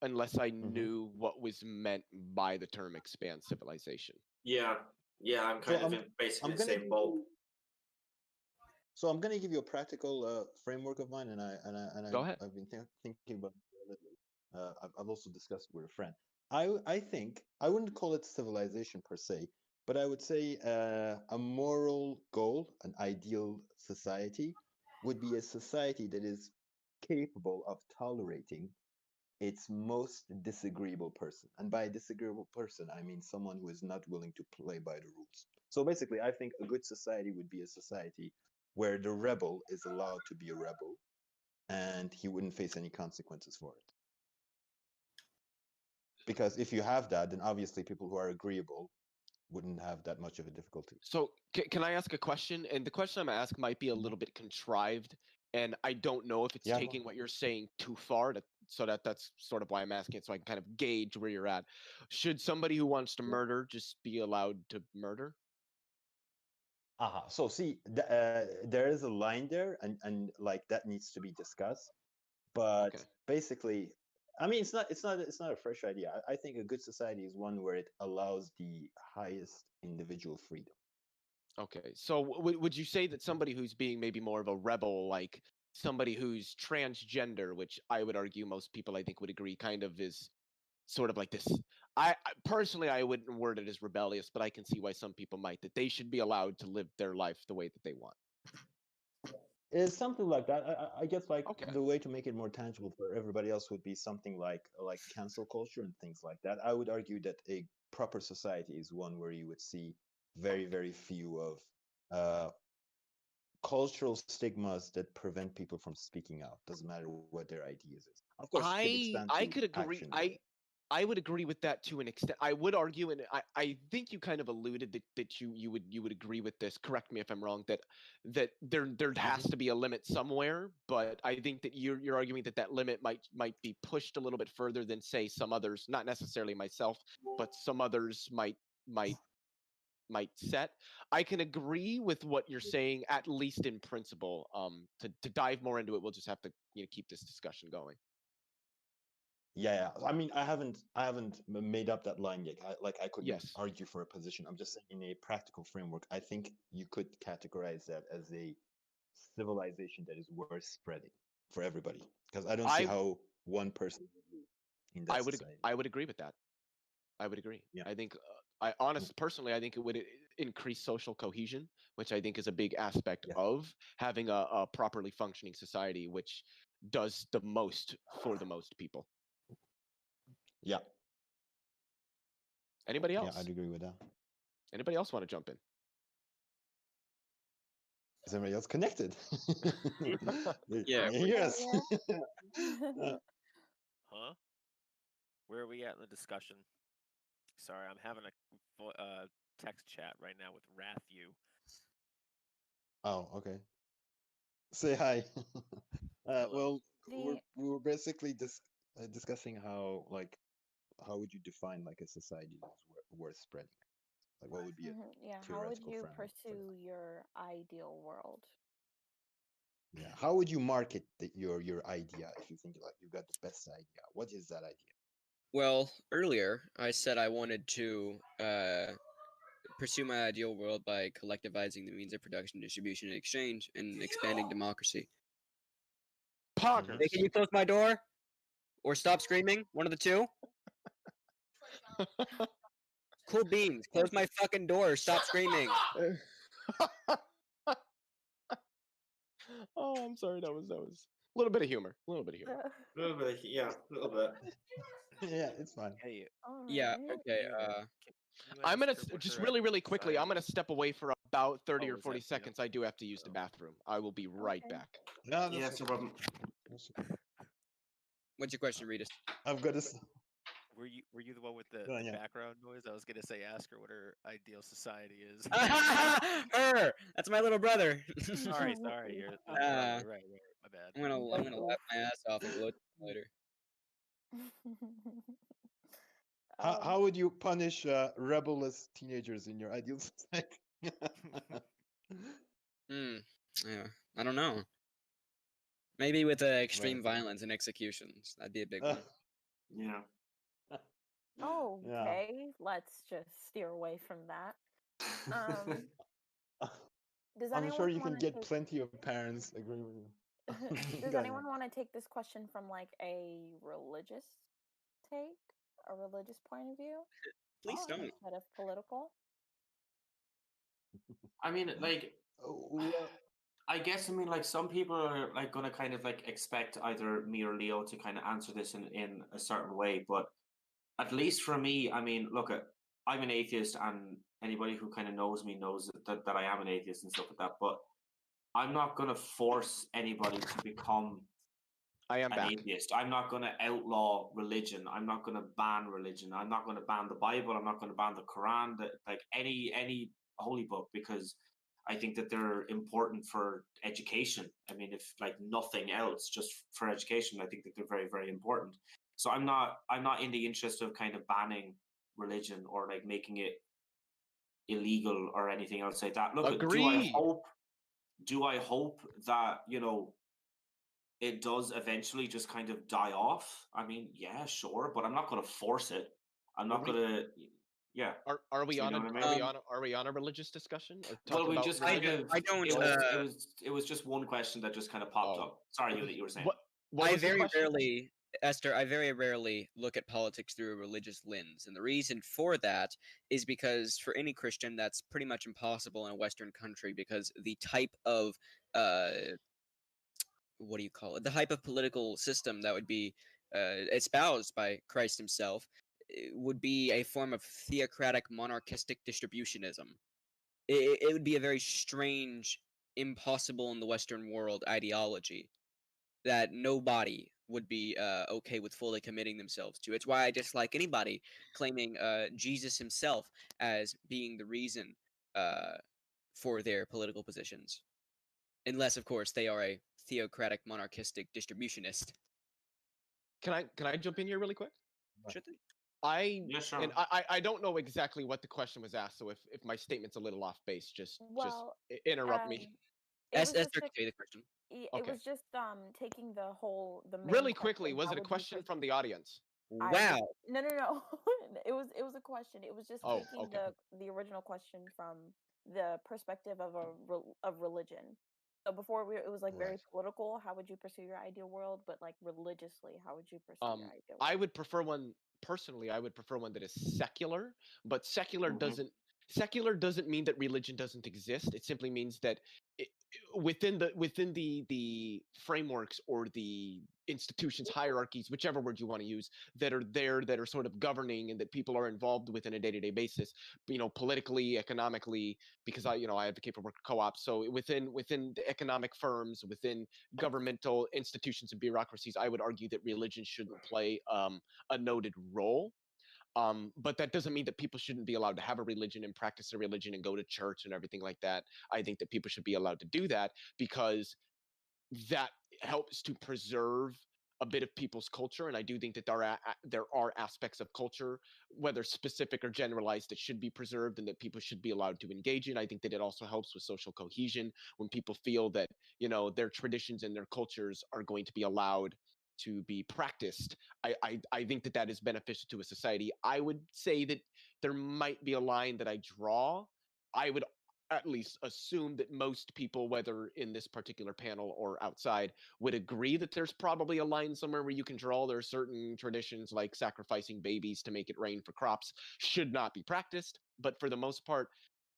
unless I knew what was meant by the term expand civilization. Yeah, I'm So kind of in basically the same boat. So I'm gonna give you a practical framework of mine, and Go ahead. I've been thinking about it lately. I've also discussed with a friend. I think I wouldn't call it civilization per se, but I would say a moral goal, an ideal society, would be a society that is capable of tolerating its most disagreeable person. And by disagreeable person, I mean someone who is not willing to play by the rules. So basically, I think a good society would be a society where the rebel is allowed to be a rebel and he wouldn't face any consequences for it. Because if you have that, then obviously people who are agreeable wouldn't have that much of a difficulty. So can I ask a question? And the question I'm gonna ask might be a little bit contrived, and I don't know if it's taking what you're saying too far. That's sort of why I'm asking it, so I can kind of gauge where you're at. Should somebody who wants to murder just be allowed to murder? So see, there is a line there, and like that needs to be discussed. But basically, I mean, it's not a fresh idea. I think a good society is one where it allows the highest individual freedom. Okay, so would you say that somebody who's being maybe more of a rebel, like somebody who's transgender, which I would argue most people I think would agree kind of is sort of like this. I personally, I wouldn't word it as rebellious, but I can see why some people might, that they should be allowed to live their life the way that they want. It's something like that. I guess like the way to make it more tangible for everybody else would be something like cancel culture and things like that. I would argue that a proper society is one where you would see very, very few of cultural stigmas that prevent people from speaking out. Doesn't matter what their ideas is. Of course, I could agree. I would agree with that to an extent. I would argue, and I think you kind of alluded that you would agree with this. Correct me if I'm wrong. That there has to be a limit somewhere, but I think that you're arguing that limit might be pushed a little bit further than say some others, not necessarily myself, but some others might set. I can agree with what you're saying, at least in principle. To dive more into it, we'll just have to keep this discussion going. Yeah. I mean, I haven't made up that line yet. I couldn't argue for a position. I'm just saying, in a practical framework, I think you could categorize that as a civilization that is worth spreading for everybody. Because I don't see how one person in that society. I would agree with that. I would agree. Yeah. I think personally, I think it would increase social cohesion, which I think is a big aspect of having a properly functioning society, which does the most for the most people. Yeah. Anybody else? Yeah, I'd agree with that. Anybody else want to jump in? Is everybody else connected? Yeah. Yes. Huh? Where are we at in the discussion? Sorry, I'm having a text chat right now with Wrathu. Oh, okay. Say hi. Well, we were basically discussing how would you define like a society that's worth spreading? Like, what would be a how would you framework pursue your ideal world? Yeah, how would you market your idea if you think like you've got the best idea? What is that idea? Well, earlier I said I wanted to pursue my ideal world by collectivizing the means of production, distribution, and exchange, and expanding democracy. Poggers. Hey, can you close my door? Or stop screaming? One of the two? Cool beans. Close my fucking door. Stop screaming. Oh, I'm sorry. That was a little bit of humor. A little bit. Yeah, a little bit. Yeah, it's fine. Hey, yeah, okay. I'm gonna just really quickly. I'm gonna step away for about 30 or 40 seconds. I do have to use the bathroom. I will be right back. No, no problem. What's your question, Rita? I've got to. were you the one with the Yeah. background noise? I was gonna say, ask her what her ideal society is. Her. That's my little brother. sorry, your little brother. Right, my bad. I'm gonna Oof, laugh my ass off and blow it later. How would you punish rebellious teenagers in your ideal society? Yeah, I don't know. Maybe with extreme violence and executions. That'd be a big one. Yeah. Okay, let's just steer away from that. Does I'm sure anyone you can want to get take? plenty of parents agree with you. Does Go anyone ahead. want to take this question from like a religious take, a religious point of view, Please don't. instead of political? I mean, like, Well, I guess, I mean, like, some people are like gonna kind of like expect either me or Leo to kind of answer this in a certain way, but at least for me, I mean, look, I'm an atheist, and anybody who kind of knows me knows that I am an atheist and stuff like that. But I'm not gonna force anybody to become I am an back. atheist. I'm not going to outlaw religion. I'm not going to ban religion. I'm not going to ban the Bible. I'm not going to ban the Quran, like any holy book, because I think that they're important for education. I mean, if like nothing else, just for education, I think that they're very, very important. So I'm not in the interest of kind of banning religion or like making it illegal or anything else like that. Look, Agree. do I hope that, it does eventually just kind of die off? I mean, yeah, sure, but I'm not going to force it. I'm not going to, yeah. Are we So you on know a what I mean? are we on a religious discussion or Well, talking we about just kind religion? of. I don't. It was just one question that just kind of popped Oh. up. Sorry, that you were saying. What I was the very question? rarely, Esther, I very rarely look at politics through a religious lens. And the reason for that is because for any Christian, that's pretty much impossible in a Western country because the type of, what do you call it? The type of political system that would be espoused by Christ himself would be a form of theocratic monarchistic distributionism. It would be a very strange, impossible in the Western world ideology that nobody would be okay with fully committing themselves to. It's why I dislike anybody claiming Jesus himself as being the reason for their political positions. Unless, of course, they are a theocratic monarchistic distributionist. Can I jump in here really quick? Should they? Yeah, sure. And I don't know exactly what the question was asked, so if my statement's a little off base, just interrupt me. Esther can tell you the question. It Okay. was just taking the main Really quickly, question, was how it a would you question from perceive- the audience? Wow. No. It was a question. It was just Oh, taking okay. the original question from the perspective of of religion. So before it was like very Right. political. How would you pursue your ideal world? But like religiously, how would you pursue your ideal world? I would prefer one personally. I would prefer one that is secular, but Mhm. secular doesn't mean that religion doesn't exist. It simply means that within the frameworks or the institutions, hierarchies, whichever word you want to use, that are there, that are sort of governing and that people are involved with on a day-to-day basis, politically, economically, because I advocate for worker co-ops. So within the economic firms, within governmental institutions and bureaucracies, I would argue that religion shouldn't play a noted role. But that doesn't mean that people shouldn't be allowed to have a religion and practice a religion and go to church and everything like that. I think that people should be allowed to do that because that helps to preserve a bit of people's culture. And I do think that there are aspects of culture, whether specific or generalized, that should be preserved and that people should be allowed to engage in. I think that it also helps with social cohesion when people feel that their traditions and their cultures are going to be allowed to be practiced. I think that that is beneficial to a society. I would say that there might be a line that I draw. I would at least assume that most people, whether in this particular panel or outside, would agree that there's probably a line somewhere where you can draw. There are certain traditions like sacrificing babies to make it rain for crops should not be practiced. But for the most part,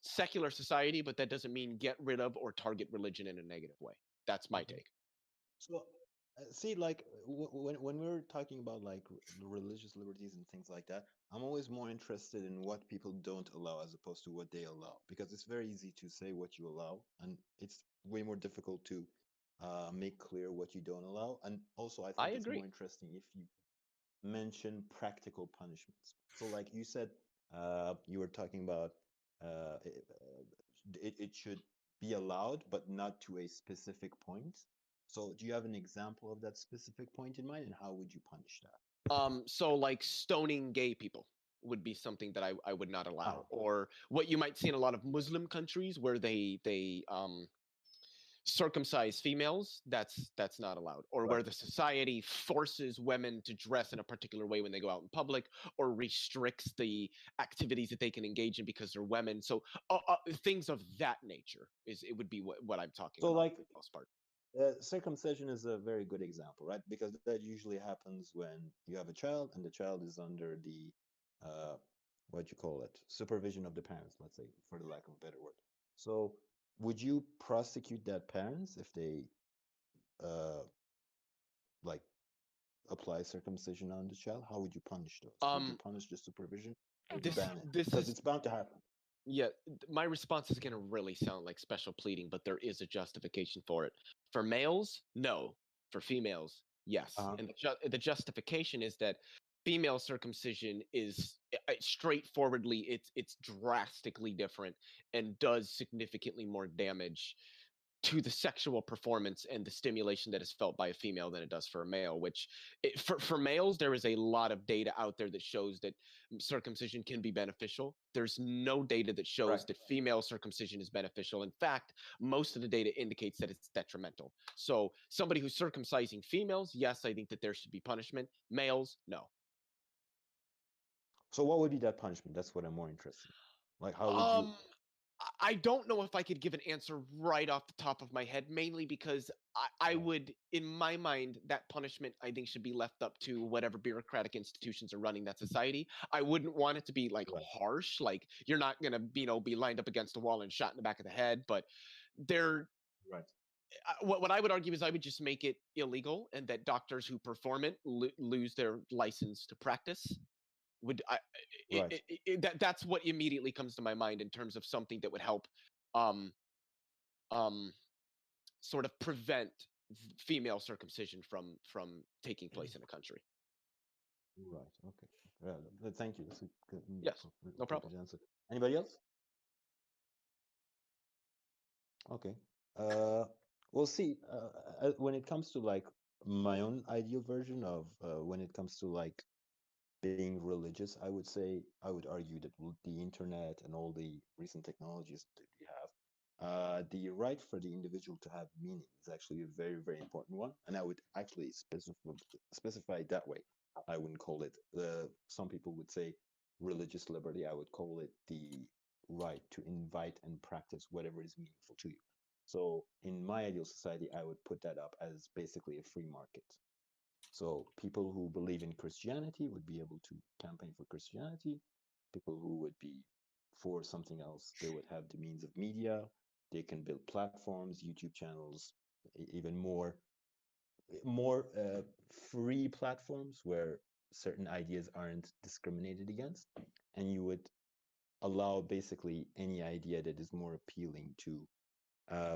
secular society, but that doesn't mean get rid of or target religion in a negative way. That's my take. So, see, like when we're talking about like religious liberties and things like that, I'm always more interested in what people don't allow as opposed to what they allow, because it's very easy to say what you allow, and it's way more difficult to make clear what you don't allow. And also, I I think it's more agree. interesting if you mention practical punishments. So, like you said, you were talking about it should be allowed, but not to a specific point. So, do you have an example of that specific point in mind, and how would you punish that? So like stoning gay people would be something that I would not allow, Oh. or what you might see in a lot of Muslim countries where they circumcise females. That's not allowed, or where the society forces women to dress in a particular way when they go out in public, or restricts the activities that they can engage in because they're women. So things of that nature it would be what I'm talking So, about like, for the most part. circumcision is a very good example, right? Because that usually happens when you have a child and the child is under the what you call it, supervision of the parents, let's say, for the lack of a better word. So, would you prosecute that parents if they like apply circumcision on the child? How would you punish those? Would you punish the supervision, or would you ban it? Because it's bound to happen. Yeah, my response is going to really sound like special pleading, but there is a justification for it. For males, no. For females, yes. And the justification is that female circumcision is straightforwardly, it's drastically different and does significantly more damage to the sexual performance and the stimulation that is felt by a female than it does for a male. Which for males, there is a lot of data out there that shows that circumcision can be beneficial. There's no data that shows that female circumcision is beneficial. In fact, most of the data indicates that it's detrimental. So somebody who's circumcising females, yes, I think that there should be punishment. Males, no. So what would be that punishment? That's what I'm more interested in. Like, how would you? I don't know if I could give an answer right off the top of my head, mainly because I would, in my mind, that punishment I think should be left up to whatever bureaucratic institutions are running that society. I wouldn't want it to be like harsh, like you're not gonna, be lined up against a wall and shot in the back of the head. But there, what I would argue is I would just make it illegal, and that doctors who perform it lose their license to practice. That's what immediately comes to my mind in terms of something that would help sort of prevent female circumcision from taking place in a country. Right. Okay. Thank you. That's a good, yes. No problem. Answer. Anybody else? Okay. We'll see. When it comes to like my own ideal version of when it comes to like being religious, I would argue that with the internet and all the recent technologies that we have, the right for the individual to have meaning is actually a very, very important one. And I would actually specify it that way. I wouldn't call it, some people would say religious liberty. I would call it the right to invite and practice whatever is meaningful to you. So in my ideal society, I would put that up as basically a free market. So people who believe in Christianity would be able to campaign for Christianity. People who would be for something else, they would have the means of media. They can build platforms, YouTube channels, even more free platforms where certain ideas aren't discriminated against. And you would allow basically any idea that is more appealing to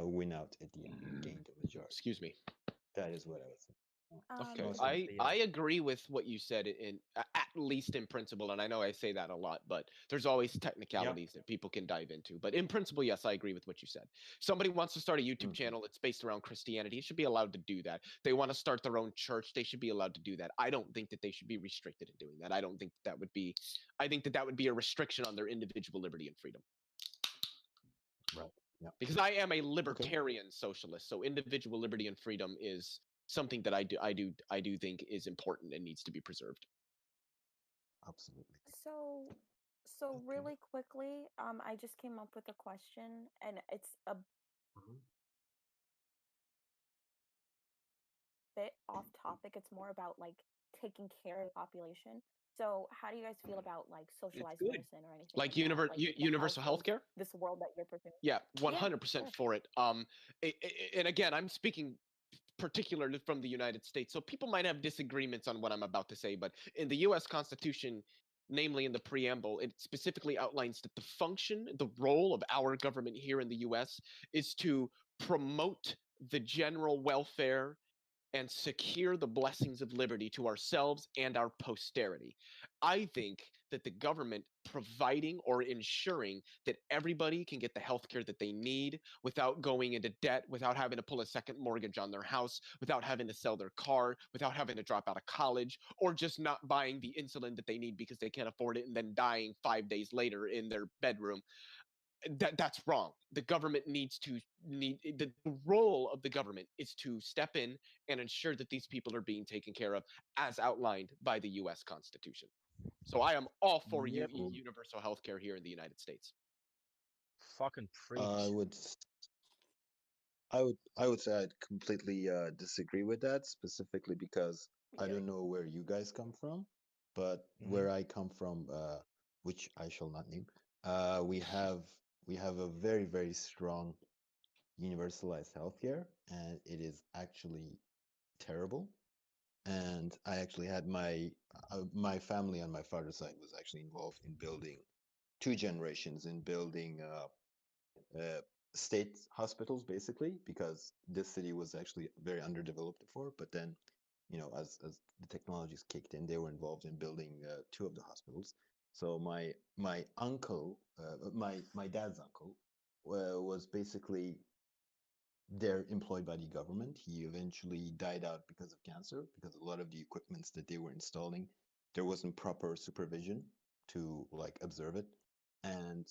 win out at the end and gain the majority. Excuse me. That is what I would say. Okay, I agree with what you said in at least in principle, and I know I say that a lot, but there's always technicalities that people can dive into. But in principle, yes, I agree with what you said. Somebody wants to start a YouTube channel that's based around Christianity, it should be allowed to do that. They want to start their own church, they should be allowed to do that. I don't think that they should be restricted in doing that. I don't think that would be. I think that would be a restriction on their individual liberty and freedom. Right. Yeah. Because I am a libertarian socialist, so individual liberty and freedom is something that I do think is important and needs to be preserved. Absolutely. So really quickly, I just came up with a question, and it's a bit off topic. It's more about like taking care of the population. So how do you guys feel about like socialized medicine or anything like that? universal healthcare? This world that you're pursuing. Yeah, 100% for it. And again, I'm speaking particularly from the United States. So people might have disagreements on what I'm about to say, but in the US Constitution, namely in the preamble, it specifically outlines that the role of our government here in the US is to promote the general welfare and secure the blessings of liberty to ourselves and our posterity. I think that the government providing or ensuring that everybody can get the health care that they need without going into debt, without having to pull a second mortgage on their house, without having to sell their car, without having to drop out of college, or just not buying the insulin that they need because they can't afford it and then dying 5 days later in their bedroom. That's wrong. The government the role of the government is to step in and ensure that these people are being taken care of as outlined by the US Constitution. So I am all for Yep. universal health care here in the United States. Fucking preach. I would say I'd completely disagree with that, specifically because I don't know where you guys come from, but where I come from, which I shall not name, we have a very, very strong universalized healthcare, and it is actually terrible. And I actually had my family on my father's side was actually involved in building 2 generations in building state hospitals, basically, because this city was actually very underdeveloped before. But then, as the technologies kicked in, they were involved in building 2 of the hospitals. So my uncle, my dad's uncle, was basically they're employed by the government. He eventually died out because of cancer, because a lot of the equipments that they were installing, there wasn't proper supervision to like observe it. And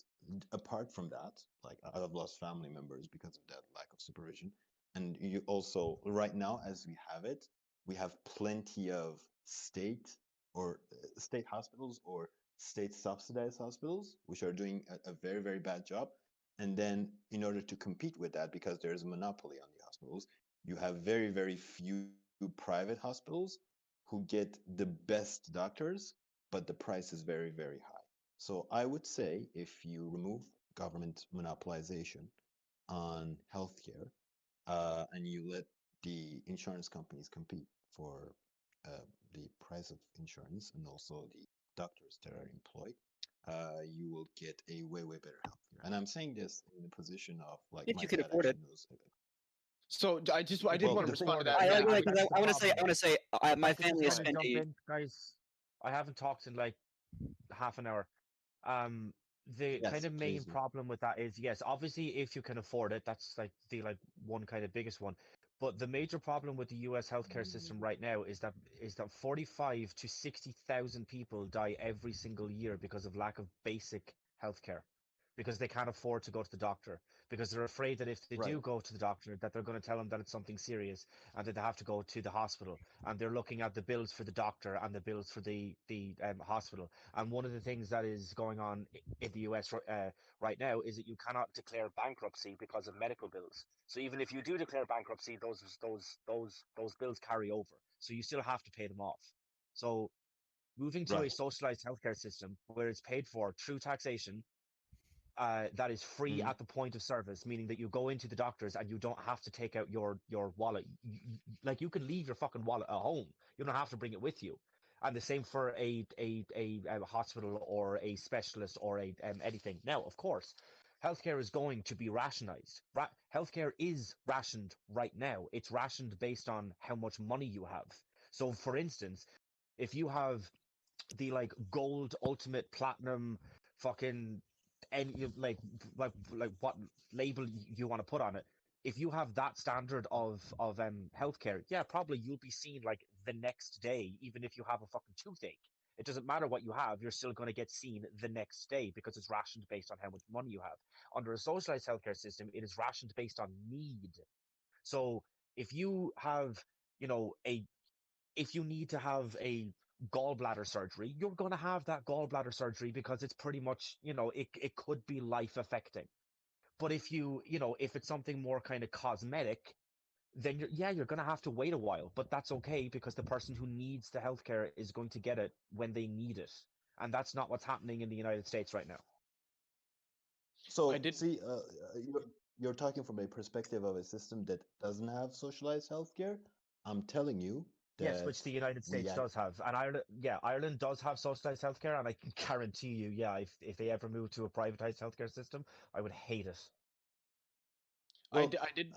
apart from that, like I've lost family members because of that lack of supervision. And you also, right now, as we have it, we have plenty of state hospitals or state subsidized hospitals, which are doing a very, very bad job. And then in order to compete with that, because there's a monopoly on the hospitals, you have very, very few private hospitals who get the best doctors, but the price is very, very high. So I would say if you remove government monopolization on healthcare, and you let the insurance companies compete for the price of insurance and also the doctors that are employed, you will get a way, way better healthcare. And I'm saying this in the position of like If my you can dad afford it. actually knows. So I did Well, want to the thing- respond to that. I, Yeah, like, that's the I want to say, problem. my I could family has just spent jump a. in, guys. I haven't talked in like half an hour. Um, the Yes, kind of please main do. problem with that is, yes, obviously, if you can afford it, that's like the one kind of biggest one. But the major problem with the U.S. healthcare system right now is that 45 to 60,000 people die every single year because of lack of basic healthcare, because they can't afford to go to the doctor, because they're afraid that if they do Right. go to the doctor, that they're going to tell them that it's something serious and that they have to go to the hospital, and they're looking at the bills for the doctor and the bills for the hospital. And one of the things that is going on in the US right now is that you cannot declare bankruptcy because of medical bills. So even if you do declare bankruptcy, those bills carry over. So you still have to pay them off. So moving to a Right. socialized healthcare system where it's paid for through taxation, that is free Mhm. at the point of service, meaning that you go into the doctors and you don't have to take out your wallet. Like you can leave your fucking wallet at home. You don't have to bring it with you. And the same for a hospital or a specialist or a anything. Now, of course, healthcare is going to be rationized. Healthcare is rationed right now. It's rationed based on how much money you have. So, for instance, if you have the gold, ultimate, platinum, fucking any what label you want to put on it, if you have that standard of healthcare, yeah, probably you'll be seen like the next day, even if you have a fucking toothache. It doesn't matter what you have, you're still going to get seen the next day because it's rationed based on how much money you have. Under a socialized healthcare system, it is rationed based on need. So if you have, you know, a if you need to have a gallbladder surgery, you're going to have that gallbladder surgery because it's pretty much, it could be life affecting. But if it's something more kind of cosmetic, then you're going to have to wait a while. But that's okay because the person who needs the healthcare is going to get it when they need it. And that's not what's happening in the United States right now. So, I did. see, you're talking from a perspective of a system that doesn't have socialized healthcare. I'm telling you Yes, that which the United we States act. does have, and Ireland does have socialized healthcare, and I can guarantee you, if they ever move to a privatized healthcare system, I would hate it. Well, I did.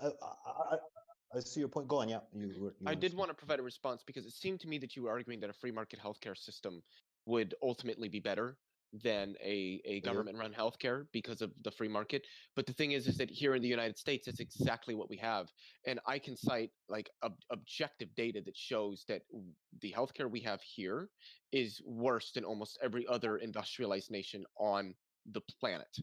I see your point. Go on. Yeah, you I wanna did speak. want to provide a response because it seemed to me that you were arguing that a free market healthcare system would ultimately be better than a government-run healthcare because of the free market. But the thing is that here in the United States, that's exactly what we have, and I can cite like objective data that shows that the healthcare we have here is worse than almost every other industrialized nation on the planet.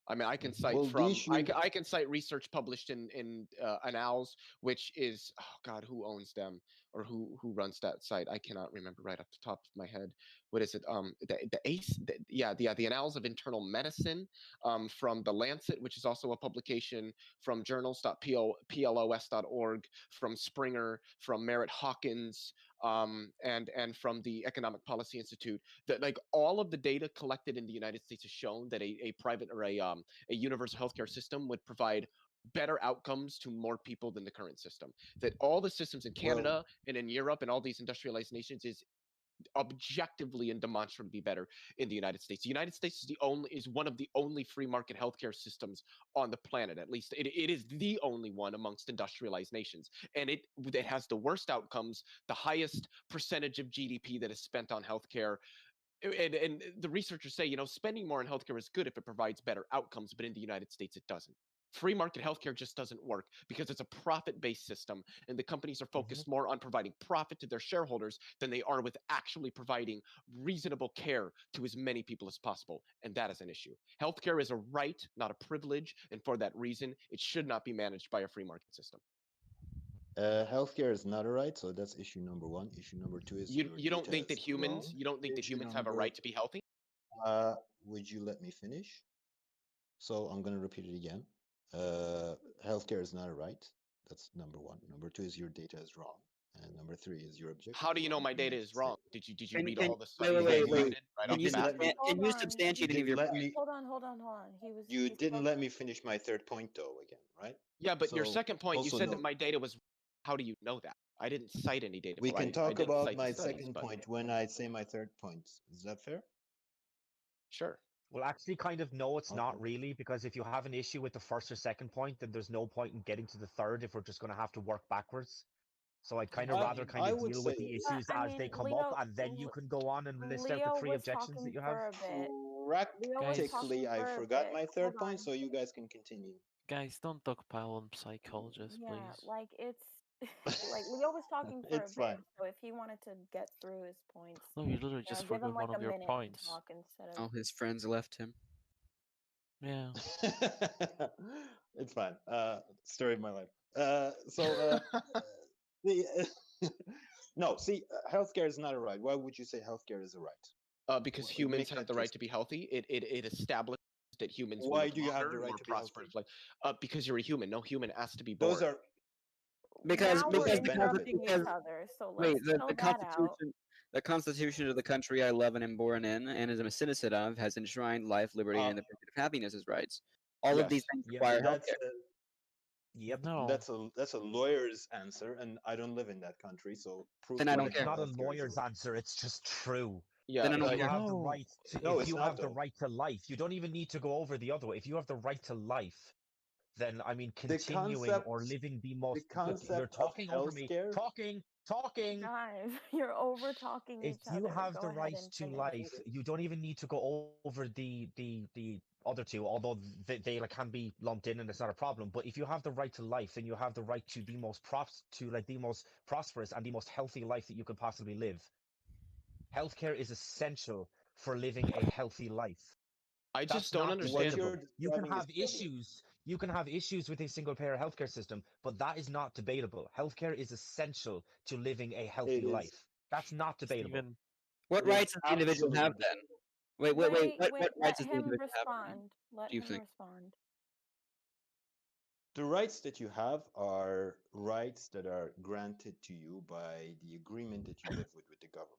I mean, I can cite Well, the from issue. I can cite research published in Annals, which is oh god, who owns them or who runs that site? I cannot remember right off the top of my head. What is it? The ACE, the Annals of Internal Medicine, from the Lancet, which is also a publication, from journals.plos.org, from Springer, from Merritt Hawkins, and from the Economic Policy Institute. That like all of the data collected in the United States has shown that a private or a universal healthcare system would provide better outcomes to more people than the current system. That all the systems in Canada and in Europe and all these industrialized nations is objectively and demonstrably better in the United States. The United States is one of the only free market healthcare systems on the planet. At least it is the only one amongst industrialized nations, and it has the worst outcomes, the highest percentage of GDP that is spent on healthcare. And the researchers say, spending more on healthcare is good if it provides better outcomes, but in the United States, it doesn't. Free market healthcare just doesn't work because it's a profit-based system, and the companies are focused more on providing profit to their shareholders than they are with actually providing reasonable care to as many people as possible, and that is an issue. Healthcare is a right, not a privilege, and for that reason, it should not be managed by a free market system. Healthcare is not a right, so that's issue number one. Issue number two is you don't think that humans have a right to be healthy? Would you let me finish? So I'm going to repeat it again. Healthcare is not a right. That's number one. Number two is your data is wrong, and number three is your objective. How do you know my data is wrong? Did you read all the Wait, studies? wait. Right Can you substantiate any of your points? Hold on. You didn't let me finish my third point though. Again, right? Yeah, but your second point, you said no. that my data was. How do you know that? I didn't cite any data. We can talk about my second point when I say my third point. Is that fair? Sure. Well, actually, kind of, no, it's not really, because if you have an issue with the first or second point, then there's no point in getting to the third if we're just going to have to work backwards. So I'd kind of rather kind of deal with the issues as they come up, and then you can go on and list out the three objections that you have. Practically, I forgot my third point, so you guys can continue. Guys, don't dogpile on psychologists, please. Like it's like Leo was talking for It's a bit, fine. so if he wanted to get through his points, No, you literally just give him forgot like one a of your minute points. to talk instead of. All his friends left him. Yeah. It's fine. Story of my life. No, see, healthcare is not a right. Why would you say healthcare is a right? Because humans have the right to be healthy. It established that humans. Why do you have the right to be healthy? Because you're a human. No human has to be born. Those are because we're interrupting each other. So let's the Constitution of the country I love and am born in, and am a citizen of, has enshrined life, liberty, and the pursuit of happiness as rights. All of these things require healthcare. Yep. No. That's a lawyer's answer, and I don't live in that country, so prove. Then I don't care. It's not a lawyer's answer. It's just true. Yeah, then I don't you care. have the right to, no, if you not, have though. the right to life, you don't even need to go over the other way. If you have the right to life, then I mean, continuing or living the most. You're talking over me. Talking. Guys, you're over talking each other. If you have Go the ahead right and to finish. life, you don't even need to go over the other two, although they like, can be lumped in and it's not a problem. But if you have the right to life, then you have the right to the most prosperous and the most healthy life that you could possibly live. Healthcare is essential for living a healthy life. I just don't understand. You can have issues. You can have issues with a single-payer healthcare system, but that is not debatable. Healthcare is essential to living a healthy life. That's not debatable. What rights does the individual have then? Wait. What rights does the individual have? Let him respond. The rights that you have are rights that are granted to you by the agreement that you live with the government.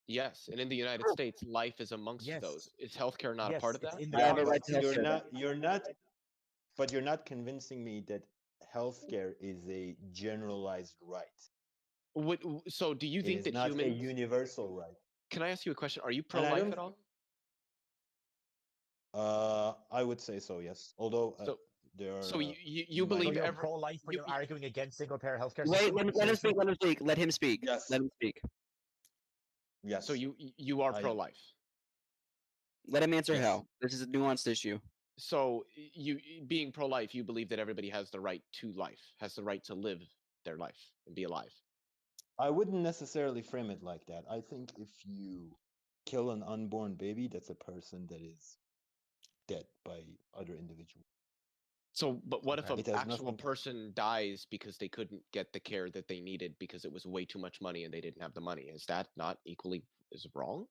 Yes, and in the United States, life is amongst those. Is healthcare not a part of that? I have a right to healthcare. But you're not convincing me that healthcare is a generalized right. So do you think that humans... It's not a universal right. Can I ask you a question? Are you pro-life at all? I would say so, yes. Although There So are, you might believe So you're every pro-life, but you, you're arguing against single-payer healthcare Wait, system? let him Seriously? speak. Let him speak. Let him speak. Yes. Let him speak. Yes. so you are I am. pro-life. Let him answer Yes. how. This is a nuanced issue. So you being pro-life, you believe that everybody has the right to life, has the right to live their life and be alive. I wouldn't necessarily frame it like that. I think if you kill an unborn baby, that's a person that is dead by other individual. So, but what if Okay. an It has actual nothing. person dies because they couldn't get the care that they needed because it was way too much money and they didn't have the money? Is that not equally as wrong?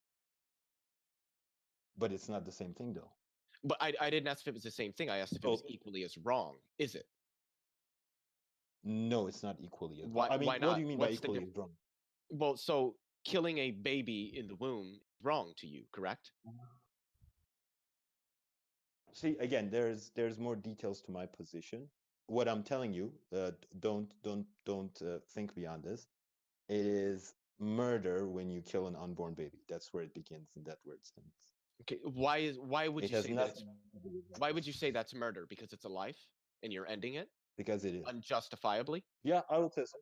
But it's not the same thing, though. But I didn't ask if it was the same thing. I asked if it was Oh. equally as wrong. Is it? No, it's not equally. Why? I mean, Why what not? do you mean by What's the equally wrong? Well, so killing a baby in the womb is wrong to you, correct? See, again, there's more details to my position. What I'm telling you, don't think beyond this. It is murder when you kill an unborn baby. That's where it begins in that word sense. Okay. Why would It you has say that it's nothing to do with why life. would you say that's murder? Because it's a life and you're ending it Because it is. unjustifiably? Yeah, I would say so.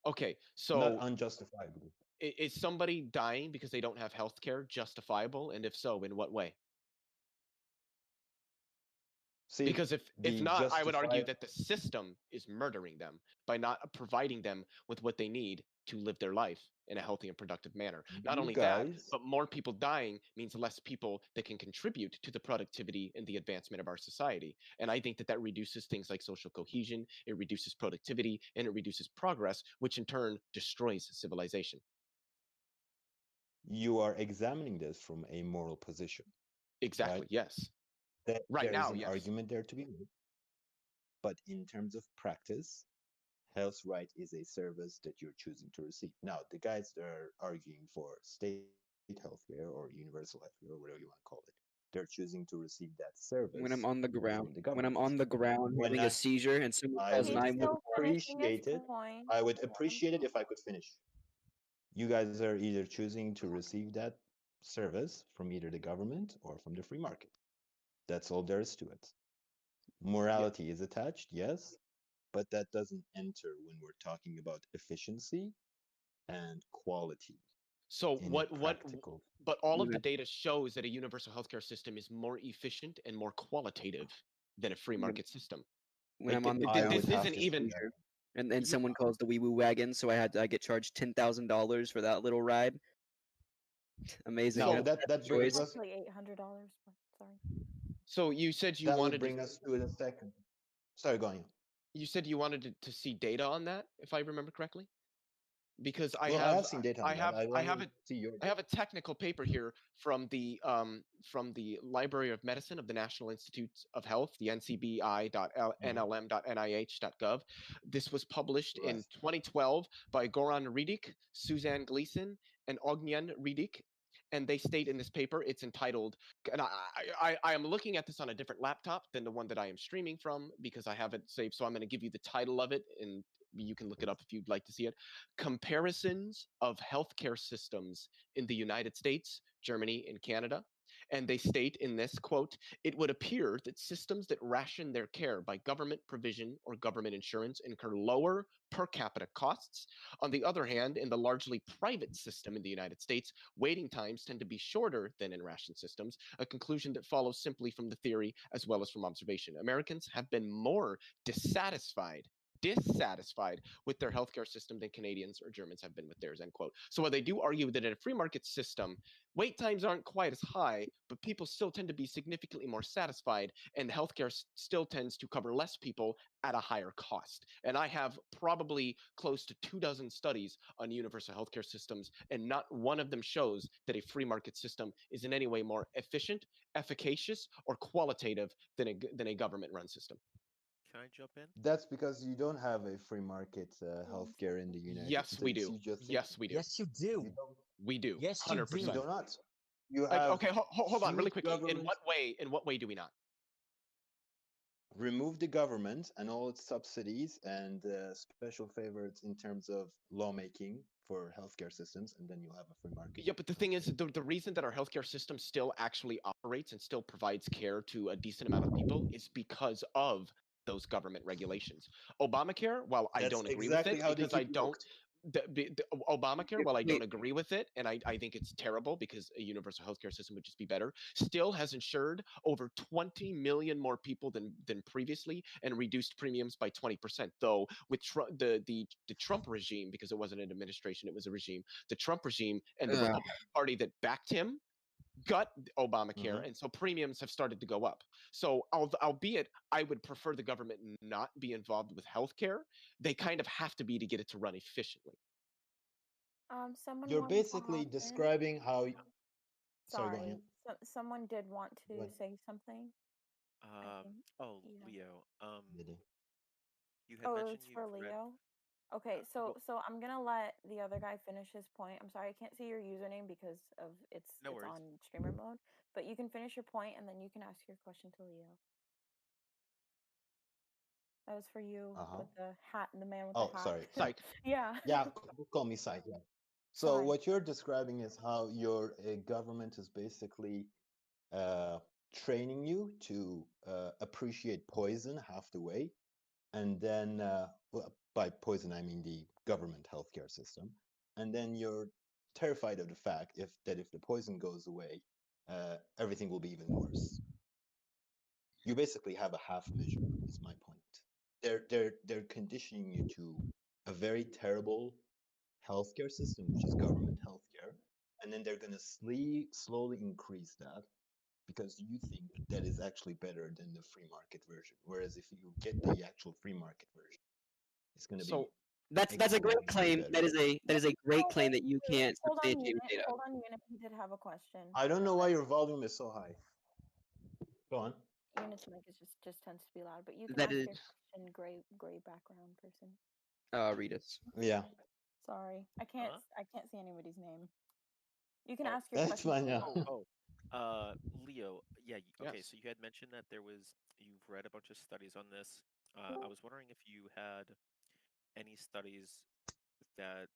Okay, Not so unjustifiably. is somebody dying because they don't have health care justifiable? And if so, in what way? See, Because if the not, I would argue justified. that the system is murdering them by not providing them with what they need to live their life in a healthy and productive manner. Not You only that, guys, but more people dying means less people that can contribute to the productivity and the advancement of our society. And I think that that reduces things like social cohesion, it reduces productivity, and it reduces progress, which in turn destroys civilization. you are examining this from a moral position, Exactly, right? yes. That Right there is now, an yes. argument there to be made. But in terms of practice, health right is a service that you're choosing to receive. Now, the guys that are arguing for state healthcare or universal healthcare or whatever you want to call it, they're choosing to receive that service When I'm on the from ground, the when I'm government. on the ground When having I, a seizure and someone I calls would He's still finishing his appreciate it. point. I would appreciate it if I could finish. You guys are either choosing to receive that service from either the government or from the free market. That's all there is to it. Morality is attached, yes, but that doesn't enter when we're talking about efficiency and quality So in a what practical. but all of the Right. data shows that a universal healthcare system is more efficient and more qualitative than a free When- market system. When Like I'm on the I ground would this have isn't to even say that. and someone calls the wee woo wagon, so I get charged $10,000 for that little ride. Amazing. Now So- that brings choice. us. Actually, $800. Sorry. So you said you That would wanted bring us to the second. Sorry, go on. you said you wanted to see data on that, if I remember correctly? Because I Well, I have have seen data on that. I have to see your. I have a technical paper here from the Library of Medicine of the National Institutes of Health, the ncbi.nlm.nih.gov. This was published in Right. 2012 by Goran Ridic, Suzanne Gleason, and Ognjen Ridic. And they state in this paper, it's entitled, and I am looking at this on a different laptop than the one that I am streaming from because I have it saved. So I'm going to give you the title of it, and you can look it up if you'd like to see it. Comparisons of healthcare systems in the United States, Germany, and Canada. And they state in this quote, it would appear that systems that ration their care by government provision or government insurance incur lower per capita costs. On the other hand, in the largely private system in the United States, waiting times tend to be shorter than in ration systems, a conclusion that follows simply from the theory as well as from observation. Americans have been more dissatisfied with their healthcare system than Canadians or Germans have been with theirs, end quote. So while they do argue that in a free market system, wait times aren't quite as high, but people still tend to be significantly more satisfied, and healthcare still tends to cover less people at a higher cost. And I have probably close to 24 studies on universal healthcare systems, and not one of them shows that a free market system is in any way more efficient, efficacious, or qualitative than a government-run system. Can I jump in? That's because you don't have a free market healthcare in the United Yes, States. we do. You just Yes, we do. Yes, you do. You don't. We do. Yes, you 100%. You do. do not. You Like, have okay, hold on, really huge quickly. government. In what way do we not? Remove the government and all its subsidies and special favors in terms of lawmaking for healthcare systems, and then you'll have a free market. Yeah, but the thing is, the reason that our healthcare system still actually operates and still provides care to a decent amount of people is because of those government regulations. Obamacare, while I That's don't agree with exactly it, how they because I keep you don't, hooked. Obamacare, while I Wait. don't agree with it, and I think it's terrible because a universal healthcare system would just be better, still has insured over 20 million more people than previously and reduced premiums by 20%. Though with the Trump regime, because it wasn't an administration, it was a regime, the Trump regime and the Republican Party that backed him got Obamacare, and so premiums have started to go up. So, albeit I would prefer the government not be involved with healthcare, they kind of have to be to get it to run efficiently. Someone You're wanted to basically hop in. describing how. Sorry, go on. Sorry, someone did want Go to ahead. say something. I think. Oh, Yeah. Leo. Did he? You had Oh, mentioned it's you've for read. Leo. Okay, so I'm gonna let the other guy finish his point. I'm sorry, I can't see your username because of it's No worries. on streamer mode. But you can finish your point and then you can ask your question to Leo. That was for you with the hat and the man with the hat. Sorry. Psych. Yeah. Yeah, call me Psych. Yeah. So Sorry. what you're describing is how your government is basically training you to appreciate poison half the way, and then well, by poison I mean the government healthcare system, and then you're terrified of the fact if the poison goes away, everything will be even worse. You basically have a half measure. Is my point. They're conditioning you to a very terrible healthcare system, which is government healthcare, and then they're going to slowly increase that because you think that is actually better than the free market version. Whereas if you get the actual free market version, it's going to be So That's a great exponentially claim. better. That is a great claim that you Wait, can't hold on, substantiate with unit. data. Hold on, unit. He did have a question. I don't know why your volume is so high. Go on. Unit's mic is just tends to be loud, but you can That ask is your question, gray background person. Ritas. Yeah. Sorry, I can't see anybody's name. You can Oh, ask your That's question. fine. Yeah. Leo. Yeah. Okay. Yes. So you had mentioned that you've read a bunch of studies on this. I was wondering if you had any studies that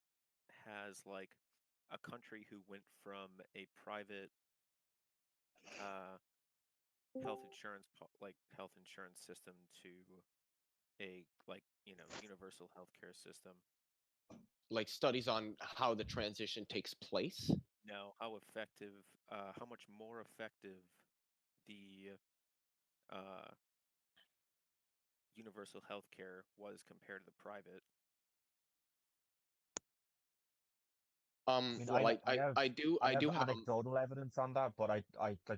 has like a country who went from a private health insurance system to a universal healthcare system. like studies on how the transition takes place. Now, how much more effective the universal healthcare was compared to the private. I mean, Well, I do have have anecdotal evidence on that, but I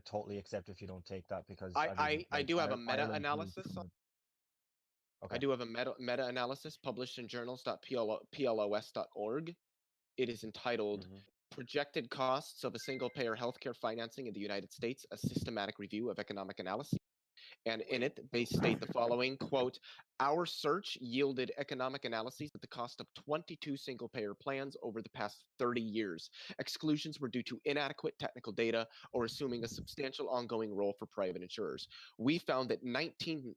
totally accept if you don't take that because I mean, I like, do have a Ireland moved meta-analysis. from I do have a meta-analysis published in journals.plos.org. It is entitled Projected Costs of a Single-Payer Healthcare Financing in the United States, a Systematic Review of Economic Analysis. And in it, they state the following, quote, our search yielded economic analyses at the cost of 22 single-payer plans over the past 30 years. Exclusions were due to inadequate technical data or assuming a substantial ongoing role for private insurers. We found that 19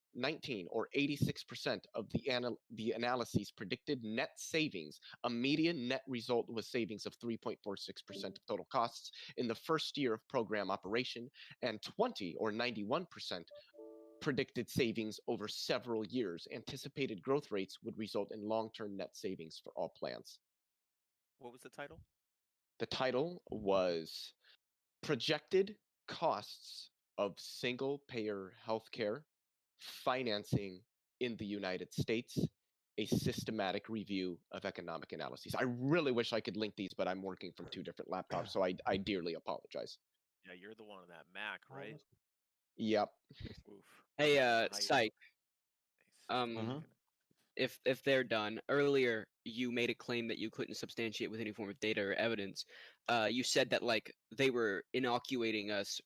or 86% of the analyses predicted net savings. A median net result was savings of 3.46% of total costs in the first year of program operation, and 20 or 91% predicted savings over several years. Anticipated growth rates would result in long-term net savings for all plans. What was the title? The title was Projected Costs of Single-Payer Healthcare Financing in the United States, a Systematic Review of Economic Analyses. I really wish I could link these, but I'm working from 2 different laptops, so I dearly apologize. Yeah, you're the one on that Mac, right? Yep. Oof. Hey, Psych. If they're done, earlier you made a claim that you couldn't substantiate with any form of data or evidence. You said that like they were inoculating us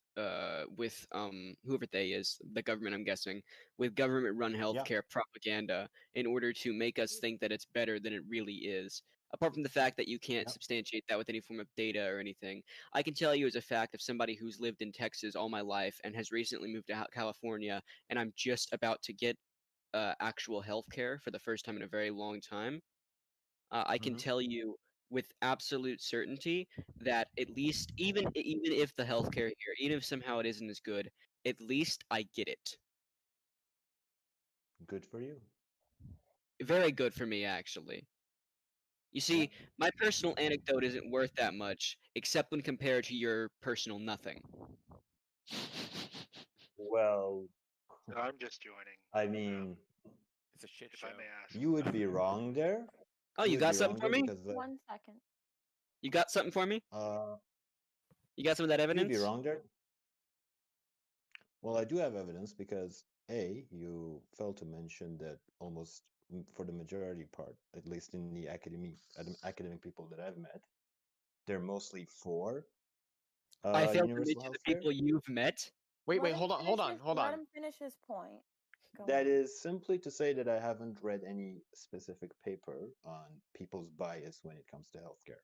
with whoever they is, the government, I'm guessing, with government-run healthcare propaganda in order to make us think that it's better than it really is. Apart from the fact that you can't substantiate that with any form of data or anything, I can tell you as a fact of somebody who's lived in Texas all my life and has recently moved to California, and I'm just about to get actual healthcare for the first time in a very long time. I can tell you with absolute certainty that at least even if the healthcare here, even if somehow it isn't as good, at least I get it. Good for you. Very good for me, actually. You see, my personal anecdote isn't worth that much, except when compared to your personal nothing. Well, I'm just joining. I mean, It's a shit If show. I may ask. you would be wrong there. Oh, you would got be something wrong for there me? because 1 second. You got something for me? You got some of that you'd be evidence? wrong there. Well, I do have evidence because you failed to mention that almost for the majority part, at least in the academic people that I've met, they're mostly for I failed to universal mention the healthcare. people you've met. Wait, Let him hold on, finish hold on, his- hold Let on. him finish his point. Go That on. is simply to say that I haven't read any specific paper on people's bias when it comes to healthcare.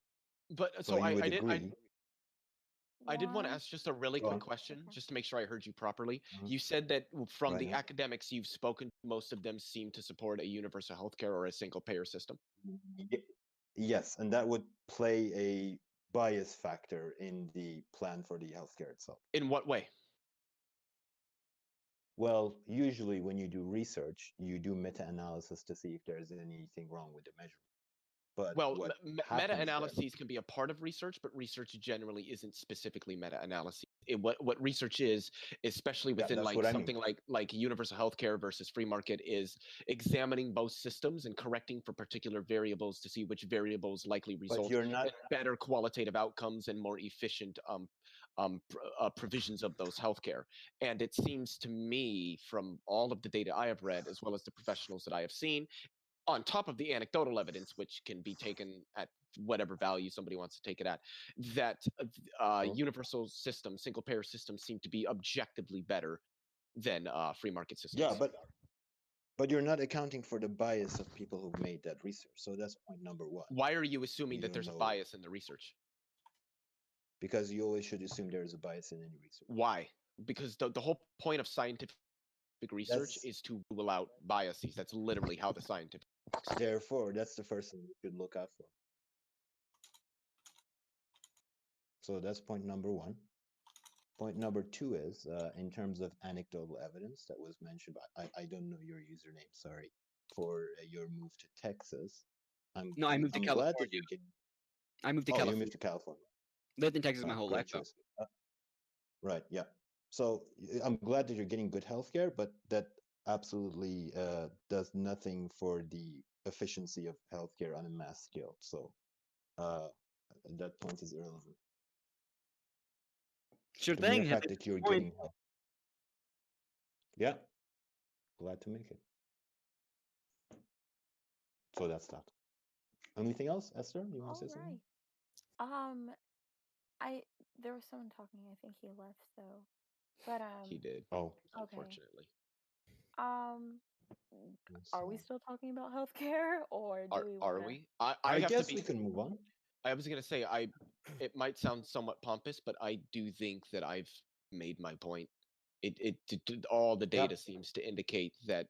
But So you would agree. I did want to One- ask just a really Go quick on. question, Okay. just to make sure I heard you properly. Mhm. You said that from Right the now. academics you've spoken, most of them seem to support a universal healthcare or a single payer system. Yes, and that would play a bias factor in the plan for the healthcare itself. In what way? Well, usually when you do research, you do meta-analysis to see if there's anything wrong with the measurement. But Well, what happens then- meta-analyses can be a part of research, but research generally isn't specifically meta-analysis. What research is, especially Yeah, within that's like what I mean. something like universal healthcare versus free market, is examining both systems and correcting for particular variables to see which variables likely But result you're not. in better qualitative outcomes and more efficient provisions of those healthcare. And it seems to me, from all of the data I have read, as well as the professionals that I have seen, on top of the anecdotal evidence, which can be taken at whatever value somebody wants to take it at, that universal systems, single payer systems, seem to be objectively better than free market systems. Yeah, but you're not accounting for the bias of people who made that research. So that's point number one. Why are you assuming You that don't there's a know- bias in the research? Because you always should assume there is a bias in any research. Why? Because the whole point of scientific research That's- is to rule out biases. That's literally how the scientific works. Therefore, that's the first thing you should look out for. So that's point number one. Point number two is in terms of anecdotal evidence that was mentioned by, I don't know your username, sorry, for your move to Texas. No, I moved to I'm glad that California. you're getting. I moved to Oh, you California. moved to California. Lived in Texas my whole Great life, though. choice. Right, yeah. So I'm glad that you're getting good healthcare, but that absolutely does nothing for the efficiency of healthcare on a mass scale. So that point is irrelevant. Sure The mere thing. fact that you're point. getting help. Yeah, glad to make it. So that's that. Anything else, Esther? You want to say something? Right. There was someone talking. I think he left though. But He did. Oh, okay. Unfortunately. Are we still talking about healthcare, or do we? Are wanna... we? I have guess to be, we can move on. I was gonna say it might sound somewhat pompous, but I do think that I've made my point. All the data seems to indicate that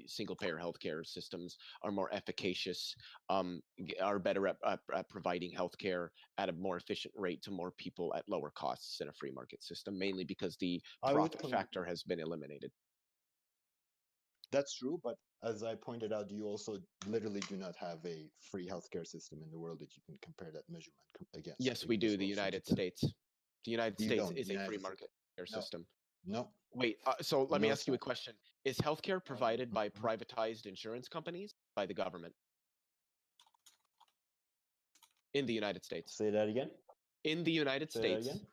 single payer healthcare systems are more efficacious, are better at providing healthcare at a more efficient rate to more people at lower costs than a free market system, mainly because the profit factor has been eliminated. That's true, but as I pointed out, you also literally do not have a free healthcare system in the world that you can compare that measurement against. Yes, we do. The United States. The United States don't. is The a free United market healthcare system. No. Wait, so let No, me it's ask you a not. question. Is healthcare provided by privatized insurance companies, by the government? In the United States. Say that again. In the United Say that States. again.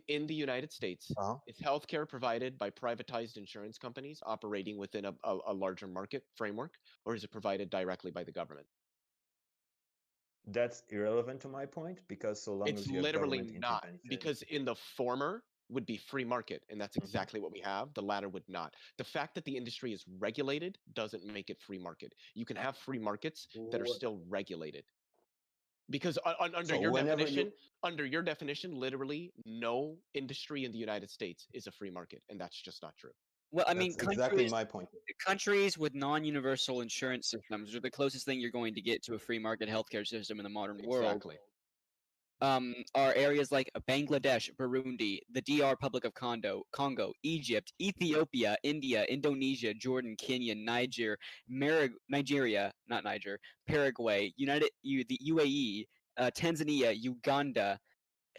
In the United States, is healthcare provided by privatized insurance companies operating within a larger market framework, or is it provided directly by the government? That's irrelevant to my point, because so long It's as you have literally government not, intervention. because in the former would be free market, and that's exactly what we have. The latter would not. The fact that the industry is regulated doesn't make it free market. You can have free markets that are still regulated. Because under your definition, literally no industry in the United States is a free market, and that's just not true. Well, I mean, That's exactly my point. Countries with non-universal insurance systems are the closest thing you're going to get to a free market healthcare system in the modern world. Exactly. are areas like Bangladesh, Burundi, the DR Republic of Congo, Egypt, Ethiopia, India, Indonesia, Jordan, Kenya, Nigeria, not Niger, Paraguay, the UAE, Tanzania, Uganda,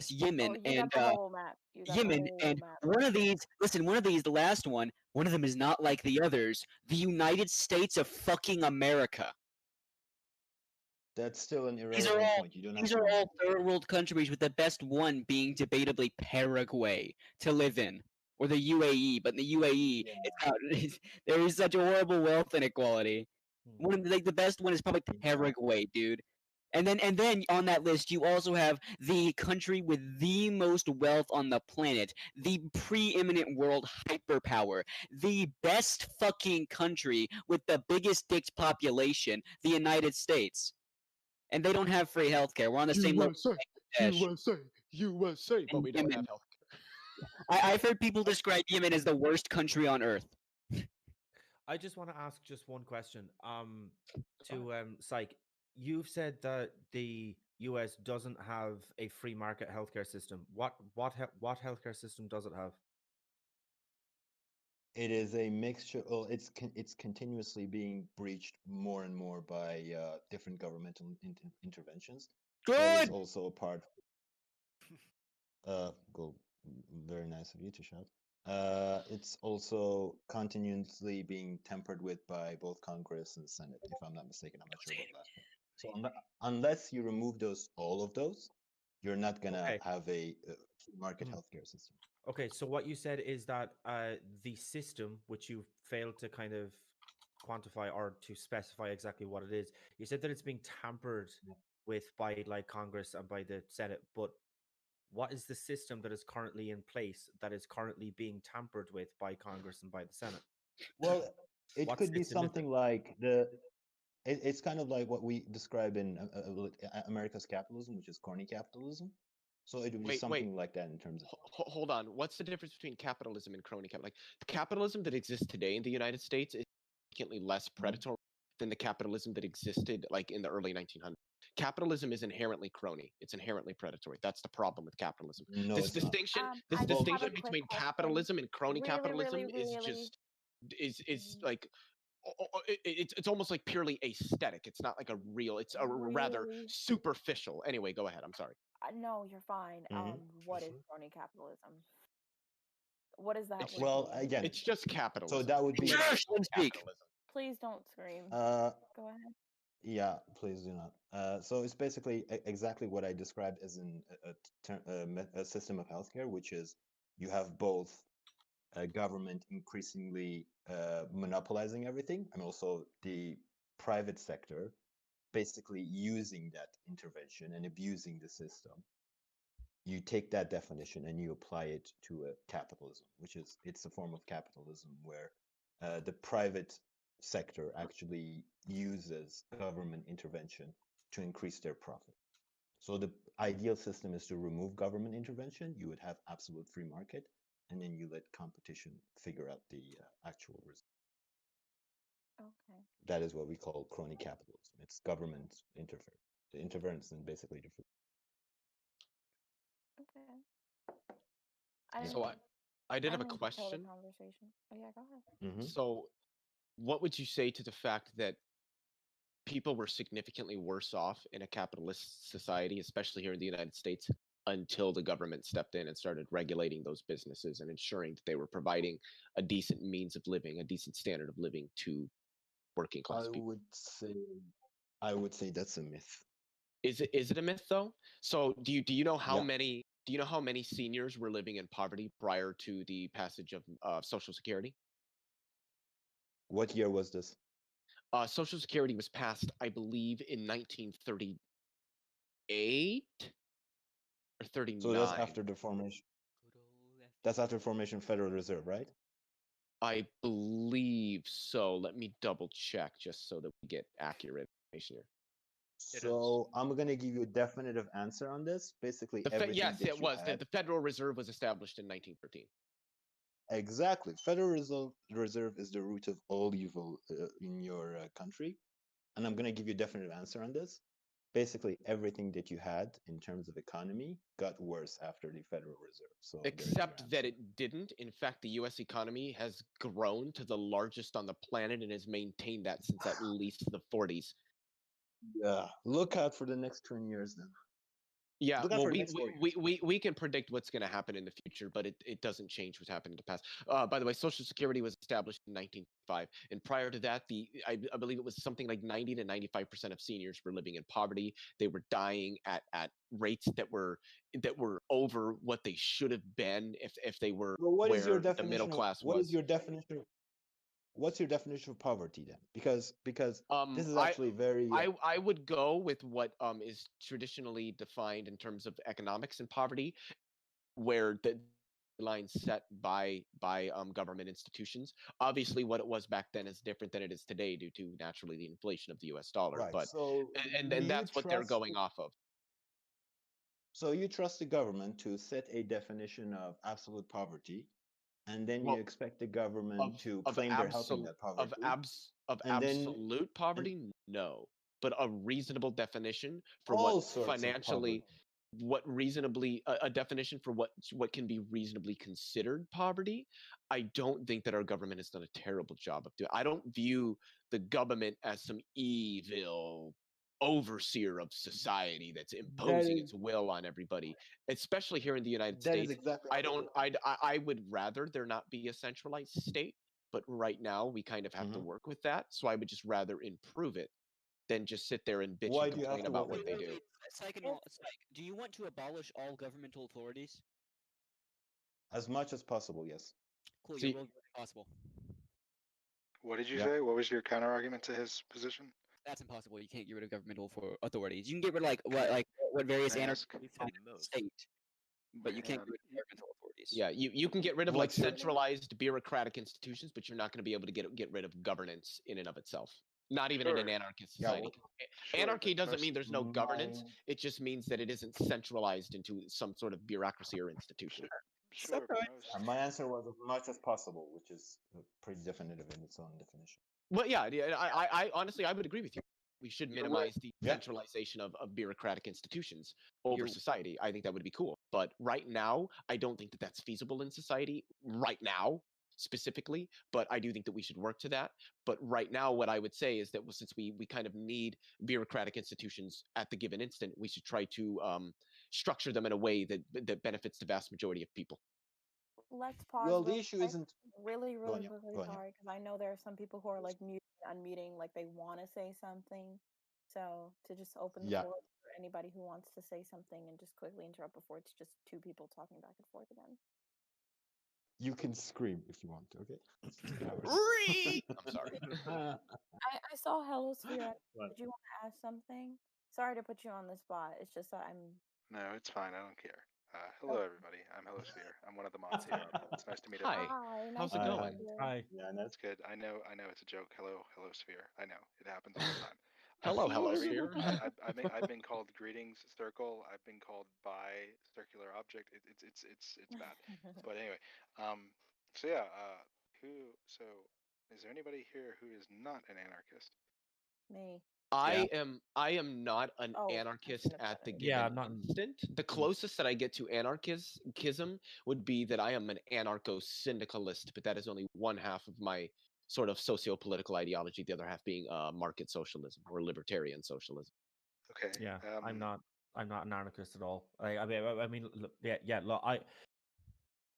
Yemen, you got the whole map. You got the whole map. one of these, listen, one of these, the last one of them is not like the others. The United States of fucking America. That's still an These are irrelevant all point. You don't have these to are all remember. third world countries, with the best one being debatably Paraguay to live in, or the UAE. But in the UAE, there is such a horrible wealth inequality. One of the best one is probably Paraguay, dude. And then on that list, you also have the country with the most wealth on the planet, the preeminent world hyperpower, the best fucking country with the biggest dicked population, the United States. And they don't have free healthcare. We're on the same level. USA, but we don't have healthcare. I've heard people describe Yemen as the worst country on earth. I just want to ask just one question. To Psych, you've said that the US doesn't have a free market healthcare system. What healthcare system does it have? It is a mixture. Well, it's continuously being breached more and more by different governmental interventions. Good. That is also a part. Go. Very nice of you to shout. It's also continuously being tampered with by both Congress and Senate, if I'm not mistaken. I'm not sure about that. So unless you remove all of those, you're not gonna have a market healthcare system. Okay, so what you said is that the system, which you failed to kind of quantify or to specify exactly what it is, you said that it's being tampered with by like Congress and by the Senate, but what is the system that is currently in place that is currently being tampered with by Congress and by the Senate? Well, it could be something like it's kind of like what we describe in America's capitalism, which is Crony Capitalism. So it would be something like that in terms of. Hold on. What's the difference between capitalism and crony capitalism? Like, the capitalism that exists today in the United States is significantly less predatory than the capitalism that existed like in the early 1900s. Capitalism is inherently crony. It's inherently predatory. That's the problem with capitalism. No, this distinction between capitalism and crony capitalism is like it's almost like purely aesthetic. It's not like a real. It's a rather superficial. Anyway, go ahead. I'm sorry. No, you're fine. What is crony capitalism? What is that? Well, again, it's just capitalism. So that would be capitalism. Please don't scream. Go ahead. Yeah, please do not. So it's basically exactly what I described as a system of healthcare, which is you have both a government increasingly monopolizing everything, and also the private sector basically using that intervention and abusing the system. You take that definition and you apply it to a capitalism, which is it's a form of capitalism where the private sector actually uses government intervention to increase their profit. So the ideal system is to remove government intervention. You would have absolute free market, and then you let competition figure out the actual result. Okay. That is what we call crony capitalism. It's government interference and basically the free. Okay. So I did have a question. Oh yeah, go ahead. So, what would you say to the fact that people were significantly worse off in a capitalist society, especially here in the United States, until the government stepped in and started regulating those businesses and ensuring that they were providing a decent means of living, a decent standard of living to working class people? I would say that's a myth. Is it a myth though? So do you know how many seniors were living in poverty prior to the passage of Social Security? What year was this? Social Security was passed, I believe, in 1938 or 39. So that's after the formation. That's after formation Federal Reserve, right? I believe so. Let me double check just so that we get accurate information here. So I'm going to give you a definitive answer on this. Basically, yes, it was. The Federal Reserve was established in 1913. Exactly. Federal Reserve is the root of all evil in your country. And I'm going to give you a definitive answer on this. basically everything that you had in terms of economy got worse after the Federal Reserve. So there's your Except that answer. it didn't. In fact, the U.S. economy has grown to the largest on the planet and has maintained that since at least the 40s. Yeah, look out for the next 20 years then. Yeah, Look out well, for the we, next 4 we, years. we can predict what's going to happen in the future, but it doesn't change what's happened in the past. By the way, Social Security was established in 1905, and prior to that, I believe it was something like 90 to 95% of seniors were living in poverty. They were dying at rates that were over what they should have been if they were Well, what is your where the middle definition of class what is was. your definition? What's your definition of poverty then? Because this is I actually very I would go with what is traditionally defined in terms of economics and poverty, where the line set by government institutions. Obviously, what it was back then is different than it is today due to naturally the inflation of the U.S. dollar. right. But So and do and you that's what they're trust? going off of. So you trust the government to set a definition of absolute poverty, and then you Well, expect the government to of claim they're helping absolute that poverty, of and then absolute and poverty, no, but a reasonable definition for what all sorts of poverty. financially, what reasonably a definition for what can be reasonably considered poverty. I don't think that our government has done a terrible job of doing. I don't view the government as some evil overseer of society that's That imposing is its will on everybody, especially here in the United that is States. exactly I how they don't. do I would rather there not be a centralized state, but right now we kind of it. have to work with that. So I would just rather improve it than just sit there and bitch Why and do you have complain to about work what with they it? do. Do you want to abolish all governmental authorities? As much as possible? Yes. Cool, See, you're willing to make it possible. What did you Yeah. say? What was your counter argument to his position? That's impossible. You can't get rid of governmental authorities. You can get rid of what various Can I anarchists ask? He have said in the most. state, but you Hang can't on. get rid of governmental authorities. yeah, you can get rid of like What's your centralized bureaucratic institutions, but you're not going to be able to get rid of governance in and of itself. Not even in an Sure. anarchist yeah? society. Sure, Anarchy but doesn't mean there's no My governance. It just means that it isn't centralized into some sort of bureaucracy or institution. sure, but most. my answer was as much as possible, which is pretty definitive in its own definition. Well, yeah, I honestly I would agree with you. We should You're minimize the Yeah. centralization of bureaucratic institutions over You're society. I think that would be cool. But right now, I don't think that that's feasible in society right now specifically, but I do think that we should work to that. But right now, what I would say is that since we kind of need bureaucratic institutions at the given instant, we should try to structure them in a way that benefits the vast majority of people. Let's pause Well, the real issue quick. isn't. Really, Go really on, yeah. quickly, Go on, yeah. sorry, because I know there are some people who are like muting and unmuting, like they want to say something. So to just open the Yeah. floor for anybody who wants to say something and just quickly interrupt before it's just two people talking back and forth again. You can scream if you want. Okay. I'm sorry. I saw Hello Sphere. What? Did you want to ask something? Sorry to put you on the spot. It's just that I'm. No, it's fine. I don't care. Hello, everybody. I'm Hellosphere. I'm one of the mods here. It's nice to meet Hi. everyone. Hi, How's nice it to going? meet you. Hi. Yeah, It's good. I know it's a joke. Hellosphere. I know it happens all the time. Hello, Very- Hellosphere. I've been called greetings circle. I've been called bi circular object. It's bad. But anyway, so yeah. So is there anybody here who is not an anarchist? Me. I am not an Oh, I anarchist shouldn't have at the said it. Yeah, given I'm not. instant. The closest that I get to anarchism would be that I am an anarcho-syndicalist, but that is only one half of my sort of socio-political ideology, the other half being market socialism or libertarian socialism. Okay. Yeah, I'm not. I'm not an anarchist at all. I mean, yeah. Look,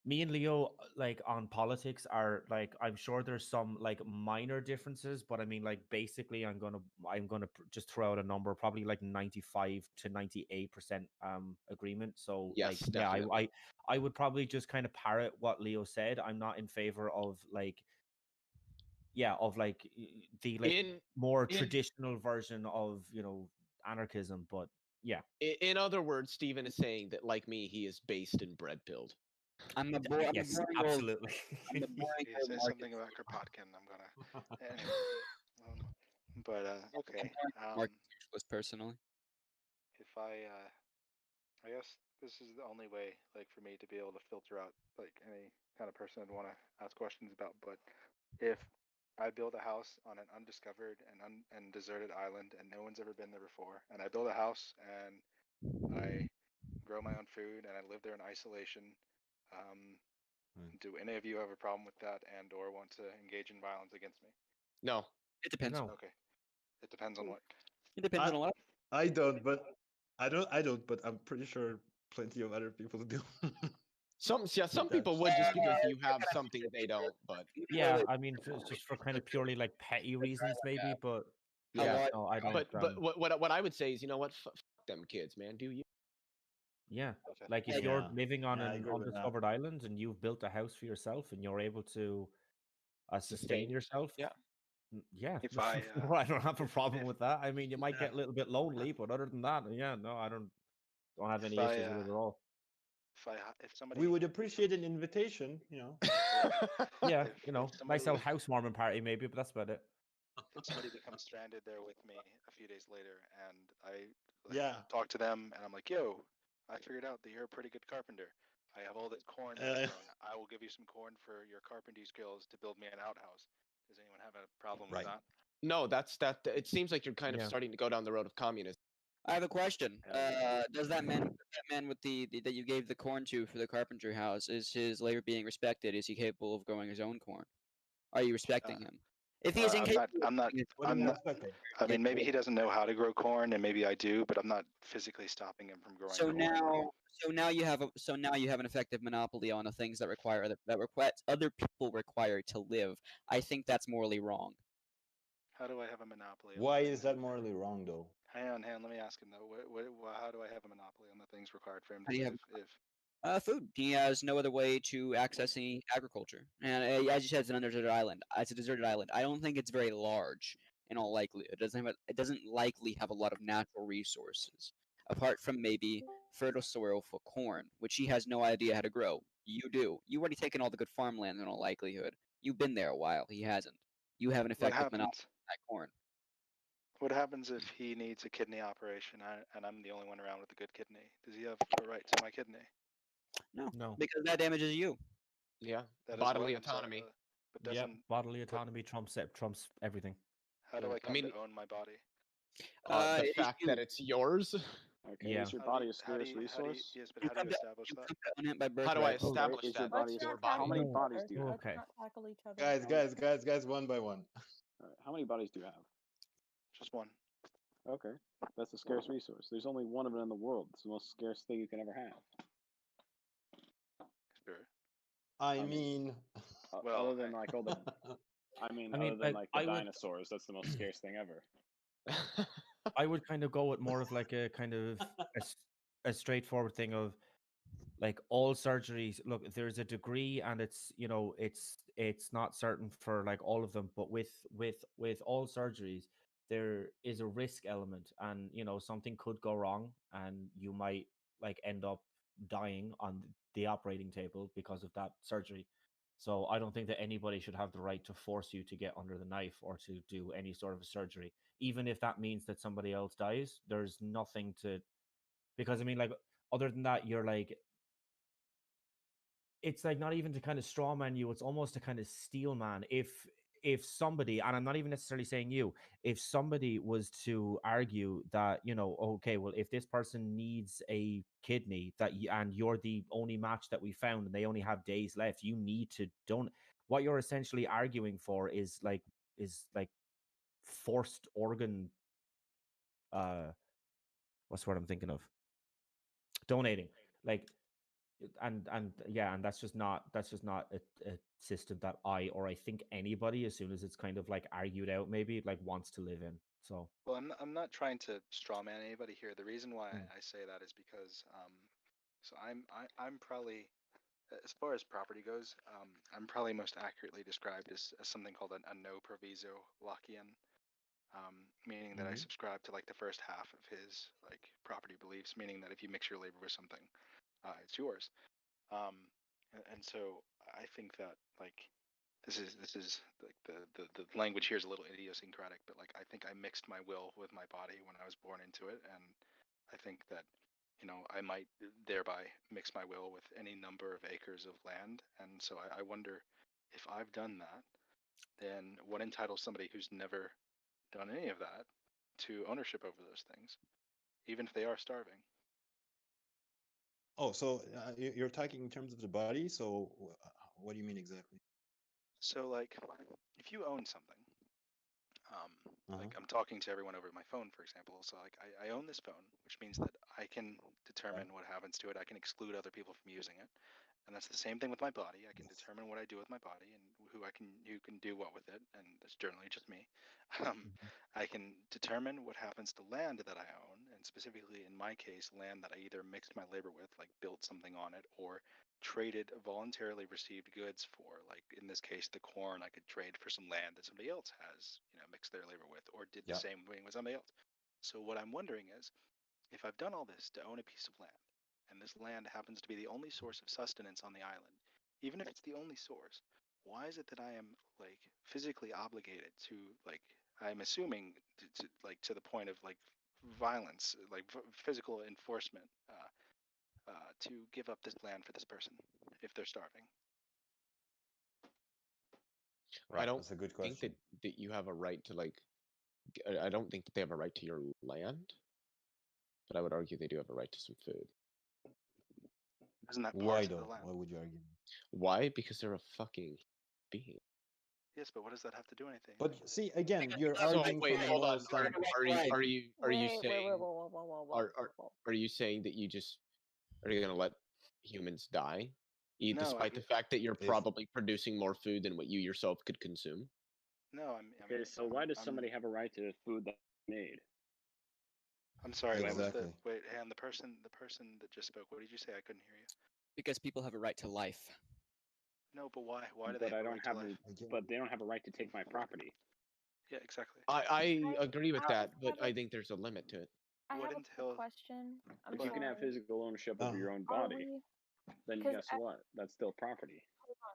me and Leo, like on politics, are like I'm sure there's some like minor differences, but I mean, like basically, I'm gonna just throw out a number, probably like 95 to 98% agreement. So Yes, like, yeah, definitely. I would probably just kind of parrot what Leo said. I'm not in favor of like, yeah, of like the like more traditional version of anarchism, but yeah. In other words, Stephen is saying that, like me, he is based and bread pilled. I'm a boy. Yes, absolutely. I'm a boring He old says market something about Kropotkin. I'm gonna. Anyway, but okay. market socialist personally. If I guess this is the only way, like, for me to be able to filter out like any kind of person I'd want to ask questions about. But if I build a house on an undiscovered and deserted island, and no one's ever been there before. And I build a house, and I grow my own food, and I live there in isolation. Do any of you have a problem with that, and/or want to engage in violence against me? No. It depends. No. Okay. It depends on what. It depends on a lot. I don't, but I'm pretty sure plenty of other people do. Some people would just because you have something they don't, but Yeah, I mean, just for kind of purely like petty reasons, maybe. But yeah, no, I don't. but what I would say is, you know what, fuck them kids, man. Do you? Yeah, Okay. like if you're Yeah. living on Yeah, I an agree with that. undiscovered island and you've built a house for yourself and you're able to sustain yourself, Yeah. yeah, If I, I don't have a problem if- with that. I mean, you might Yeah. get a little bit lonely, but other than that, yeah, no, I don't have any If I, issues with it at all. if somebody, We would appreciate an invitation, you know. Yeah, if- you know, if nice little somebody- housewarming party maybe, but that's about it. if somebody becomes stranded there with me a few days later, and I Yeah. talk to them, and I'm like, "Yo, I figured out that you're a pretty good carpenter. I have all this corn that I've grown. I will give you some corn for your carpentry skills to build me an outhouse." Does anyone have a problem with that? No, that's that. It seems like you're kind of Yeah. starting to go down the road of communism. I have a question. Yeah. Does that man with the that you gave the corn to for the carpentry house, is his labor being respected? Is he capable of growing his own corn? Are you respecting him? If he is incapable, I'm not. What do I'm you not. expect? I mean, maybe he doesn't know how to grow corn, and maybe I do, but I'm not physically stopping him from growing corn. So now you have an effective monopoly on the things that other people require to live. I think that's morally wrong. How do I have a monopoly? On Why the is things that morally wrong, though? Hang on. Let me ask him though. How do I have a monopoly on the things required for him How to do you live? Food. He has no other way to access any agriculture, and as you said, it's an deserted island. It's a deserted island. I don't think it's very large. In all likelihood, it doesn't likely have a lot of natural resources, apart from maybe fertile soil for corn, which he has no idea how to grow. You do. You've already taken all the good farmland in all likelihood. You've been there a while. He hasn't. You have an What effective monopoly happens? on that corn. What happens if he needs a kidney operation and I'm the only one around with a good kidney? Does he have a right to my kidney? No. Because that damages you. Yeah, That is bodily what? I'm sorry, autonomy. but Yeah, doesn't. bodily autonomy trumps everything. How do I I come mean, to own my body? the fact that it's yours. Okay, Yeah. is your body a scarce resource? Yes, but how do you establish that? How do I Okay, establish is your that? body It's a your How body. many No. bodies do you have? Okay. Let's not tackle each other. Guys, one by one. All right, how many bodies do you have? Just one. Okay, that's a scarce resource. There's only one of it in the world. It's the most scarce thing you can ever have. Spirit. I mean, Well, other than like all the, I mean, other than like, like the I would- dinosaurs, that's the most scarce thing ever. I would kind of go with more of like a kind of a straightforward thing of like all surgeries. Look, there's a degree, and it's it's not certain for like all of them, but with all surgeries, there is a risk element, and something could go wrong, and you might like end up dying on the operating table because of that surgery. So I don't think that anybody should have the right to force you to get under the knife or to do any sort of a surgery, even if that means that somebody else dies. There's nothing to, because I mean, like, other than that, you're like, it's like not even to kind of straw man you, it's almost to kind of steel man. If somebody, and I'm not even necessarily saying you, if somebody was to argue that, okay, well, if this person needs a kidney and you're the only match that we found and they only have days left, you need to donate. What you're essentially arguing for is like forced organ, what's the word I'm thinking of? Donating. Like, and yeah, and that's just not a system that I think anybody, as soon as it's kind of like argued out, maybe like wants to live in. So Well, I'm not trying to straw man anybody here. The reason why I say that is because so I'm probably, as far as property goes, I'm probably most accurately described as something called a no proviso Lockean, meaning that I subscribe to like the first half of his like property beliefs, meaning that if you mix your labor with something, it's yours. And so I think that like this is like the language here is a little idiosyncratic, but like I think I mixed my will with my body when I was born into it, and I think that I might thereby mix my will with any number of acres of land, and so I wonder if I've done that, then what entitles somebody who's never done any of that to ownership over those things, even if they are starving? Oh, so you're talking in terms of the body. So what do you mean exactly? So, like, if you own something, like I'm talking to everyone over my phone, for example. So, like, I own this phone, which means that I can determine what happens to it. I can exclude other people from using it, and that's the same thing with my body. I can determine what I do with my body and who can do what with it, and that's generally just me. I can determine what happens to land that I own, and specifically in my case, land that I either mixed my labor with, like built something on it, or traded voluntarily received goods for. Like in this case, the corn I could trade for some land that somebody else has, mixed their labor with, or did the same thing with somebody else. So what I'm wondering is, if I've done all this to own a piece of land, and this land happens to be the only source of sustenance on the island, even if it's the only source, why is it that I am like physically obligated to, like, I'm assuming to the point of like violence, like physical enforcement, to give up this land for this person if they're starving? I don't That's a good think question. that you have a right to I don't think that they have a right to your land, but I would argue they do have a right to some food. Isn't that Why part of though? the land? Why would you argue? Why? Because they're a fucking being. Yes, but what does that have to do anything? But see, again, you're So arguing wait, from a hold moral on. standpoint. Are you Wait, saying whoa. are you saying that you just are you gonna let humans die, No, despite the fact that you're If- probably producing more food than what you yourself could consume? No, Okay, so why does somebody have a right to food that they made? I'm sorry. What was the Exactly. wait? And the person that just spoke. What did you say? I couldn't hear you. Because people have a right to life. No, but why? Why do But they have I a don't right have to life? but they don't have a right to take my property. Yeah, exactly. I agree with I that, but have I a- think there's a limit to it. I What have a quick entails? question. I'm If you can have sorry. physical ownership over your own Are body, we? then 'Cause guess what? That's still property.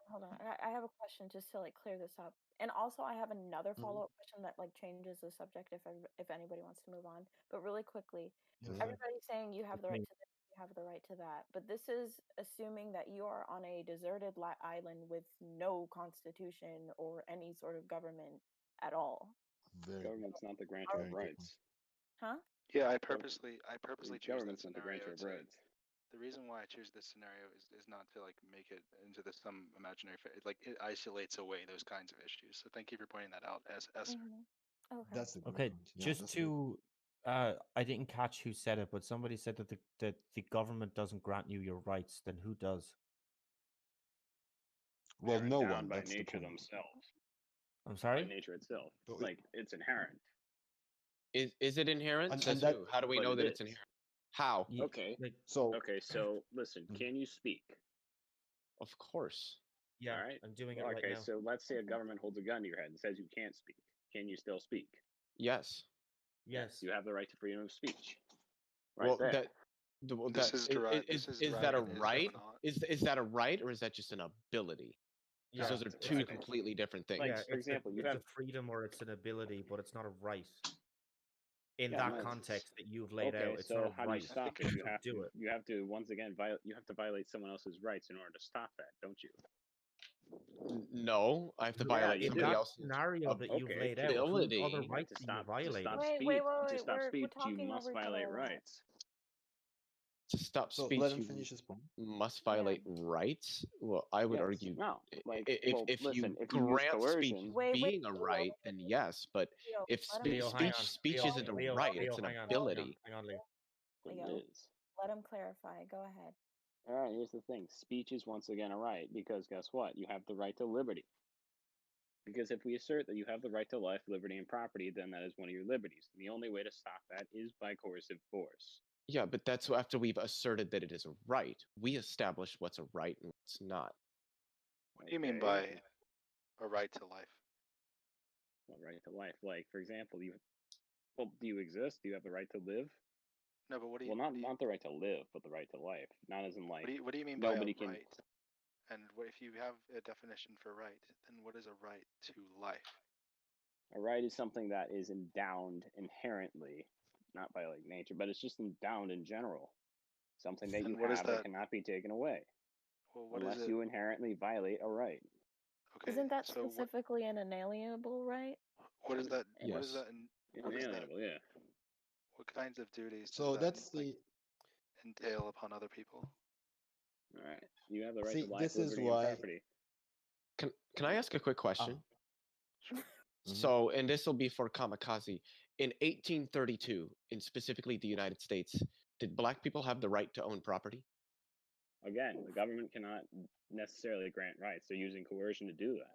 Hold on. I have a question just to like clear this up, and also I have another Mhm. follow-up question that like changes the subject if anybody wants to move on. But really quickly, Yeah. everybody's saying you have the right me. to this, you have the right to that, but this is assuming that you are on a deserted island with no constitution or any sort of government at all. Very, Government's not the grantor of very good point. rights. Huh? Yeah, I Gov- purposely choose that Government's not the scenario grantor of to. rights. The reason why I choose this scenario is not to like make it into some imaginary like it isolates away those kinds of issues. So thank you for pointing that out as Okay. That's a good Okay, point. Yeah, just that's a good point. to I didn't catch who said it, but somebody said that the government doesn't grant you your rights. Then who does? Well, They're no endowed one. by That's the nature point. themselves. I'm By sorry. nature itself. But Like it's inherent. Is it inherent? and Says that who? How do we But know it that it's is. inherent? How? Okay. Like, so Okay, so listen, Mhm. can you speak? Of course. yeah, All right. I'm doing Well, it right okay, now. so let's say a government holds a gun to your head and says you can't speak. Can you still speak? Yes. Yes. You have the right to freedom of speech. Right Well, there. this is derived. This is is that a derived right? from an Is that a right, or is that just an ability? Because Yeah, those are it's two a- completely different things. Like, yeah, for example, you it's have a freedom or it's an ability, but it's not a right. In Yeah, that no, context that you've laid okay, out, it's so not a how do you right. stop think it? do it. You have to once again you have to violate someone else's rights in order to stop that, don't you? No, I have to Yeah, violate you somebody that do. else's scenario that you've Okay, laid out, whose other ability. rights to are you stop violating? Wait. stop We're speech, you talking must over each other violate a lot. rights. To stop so speech, let him you finish his point. must violate rights. Well, I would Yes. argue No. Like, if you listen, if you use grant speech coercion, being a right, then yes. But if Let him Leo, hang on. speech Leo, isn't a Leo, right, Leo, it's an hang on. ability. Hang on, Leo. it Leo. is. Let him clarify. Go ahead. All right, here's the thing. Speech is once again a right because guess what? You have the right to liberty. Because if we assert that you have the right to life, liberty, and property, then that is one of your liberties. And the only way to stop that is by coercive force. Yeah, but that's after we've asserted that it is a right. We establish what's a right and what's not. What do you mean Okay? by a right to life? Well, right to life. Like, for example, do you exist? Do you have the right to live? No, but what do you? Well, not the right to live, but the right to life. Not as in like What do you mean by a nobody can. right? And what if you have a definition for right? Then what is a right to life? A right is something that is endowed inherently, not by like nature, but it's just endowed in general. Something that And you what is have that that? cannot be taken away Well, what is unless it? you inherently violate a right. Okay. Isn't that So specifically an inalienable right? what is that? What is Yes. that? What is that? Inalienable, yeah. What kinds of duties does So that that's like the entail upon other people? All right. You have the right see. to life, This is liberty, and why. property. Can I ask a quick question? Sure. So, and this will be for Kamikaze. In 1832, in specifically the United States, did black people have the right to own property? Again, the government cannot necessarily grant rights. They're using coercion to do that.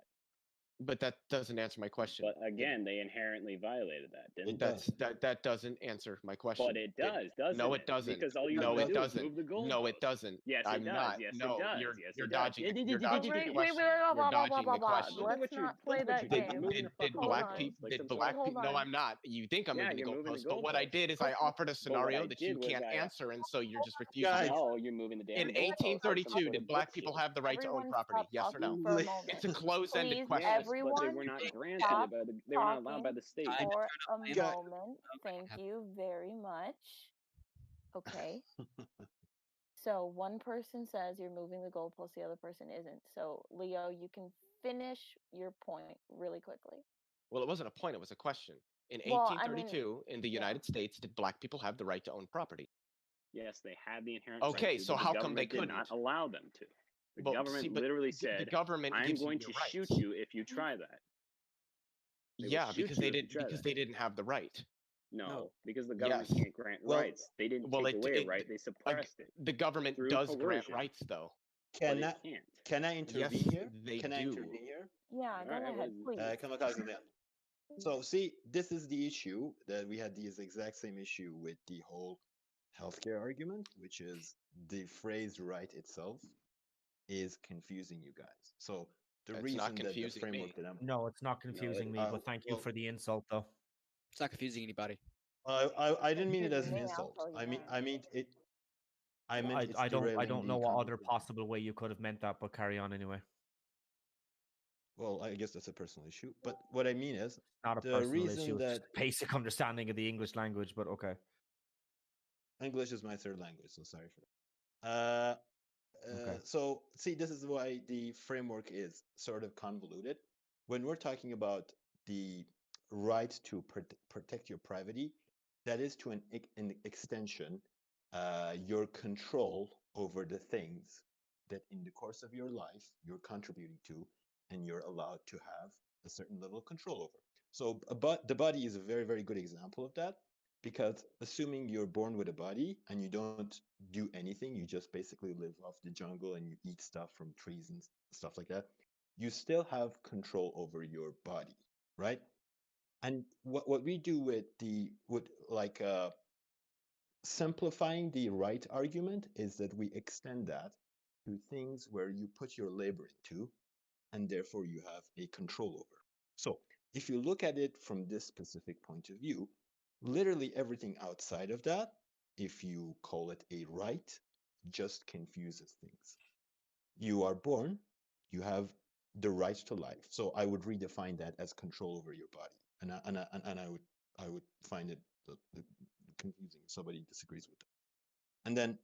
But that doesn't answer my question. But again, they inherently violated that, didn't It they? does. That doesn't answer my question. But it does, doesn't No, it? it doesn't. Because all you No, have it to do is doesn't. move the goalpost. No, it doesn't. Yes, I'm it does. not. Yes, No, it does. you're Yes, you're it does. dodging. You're dodging the Wait, question. blah, You're blah, blah, dodging blah, the blah. question. Look at Let's what you're- not play look what that you're doing. game. You're moving the Did fucking black goalposts, people? like Did some black sort of- people? No, I'm not. You think I'm Yeah, moving the you're moving the goalposts, but what I goalposts. did is I offered a scenario that you did was can't I- answer, and so you're just refusing. Guys, No, you're moving the damn In goalposts like some 1832, sort did of black bitch people shit. have the right to own Everyone property? stop Yes or no? talking for a It's moment. a closed-ended Please, question. Yes, but they everyone were not granted stop it by the. They were not allowed by talking the state. Time to for turn up a later. Guy- moment. Thank you very much. Okay. So one person says you're moving the goalpost, the other person isn't. So Leo, you can finish your point really quickly. Well, it wasn't a point; it was a question. In Well, I mean, 1832, in the yeah. United States, did black people have the right to own property? Yes, they had the inherent Okay, right to, so but the how come they government did not couldn't? allow them to. The Well, government see, but literally the said, government "I'm gives you going your to shoot rights. you if you try that." They will Yeah, shoot because you they if you didn't try because that. they didn't have the right. No, because the government Yes. can't grant Well, rights. They didn't Well, take away a it right; they ag- suppressed it the government through does grant coercion. rights, though. But Can it I can't. can I Yes, intervene here? they Can I do. intervene here? Yeah, All go right, ahead, please. Kamikaze Leon. So see, this is the issue that we had this exact same issue with the whole healthcare argument, which is the phrase right itself is confusing you guys. So the It's reason not that the confusing framework me. that I'm No, it's not confusing me, but thank you well, for the insult, though. It's not confusing anybody. I didn't mean it as an Confusing me, I'll insult. tell you I mean that. I mean it I meant it's I derailing don't the know what other conversation. possible way you could have meant that, but carry on anyway. Well, I guess that's a personal issue. But what I mean is Not a the personal reason issue, it's that just basic understanding of the English language, but okay. English is my third language, so sorry for that. Okay. So see, this is why the framework is sort of convoluted. When we're talking about the right to protect your privacy, that is to an extension your control over the things that in the course of your life you're contributing to and you're allowed to have a certain level of control over. So the body is a very, very good example of that, because assuming you're born with a body and you don't do anything, you just basically live off the jungle and you eat stuff from trees and stuff like that, you still have control over your body, right? And what we do with simplifying the right argument is that we extend that to things where you put your labor into and therefore you have a control over. So if you look at it from this specific point of view, literally everything outside of that, if you call it a right, just confuses things. You are born, you have the right to life. So I would redefine that as control over your body, and I would find it confusing if somebody disagrees with that. And then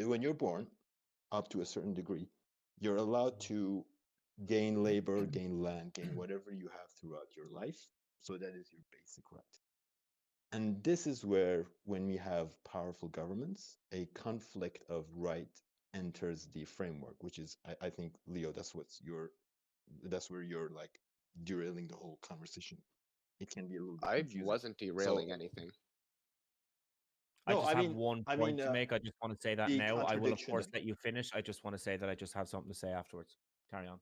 when you're born, up to a certain degree, you're allowed to gain labor, gain land, gain whatever you have throughout your life. So that is your basic right. And this is where, when we have powerful governments, a conflict of right enters the framework, which is, I think, Leo, that's where you're like derailing the whole conversation. It can be a little bit I confusing. wasn't derailing anything. I No, just I have mean- one I point mean, to make. I just want to say that the now. I will, of contradiction course, of- let you finish. I just want to say that I just have something to say afterwards. Carry on.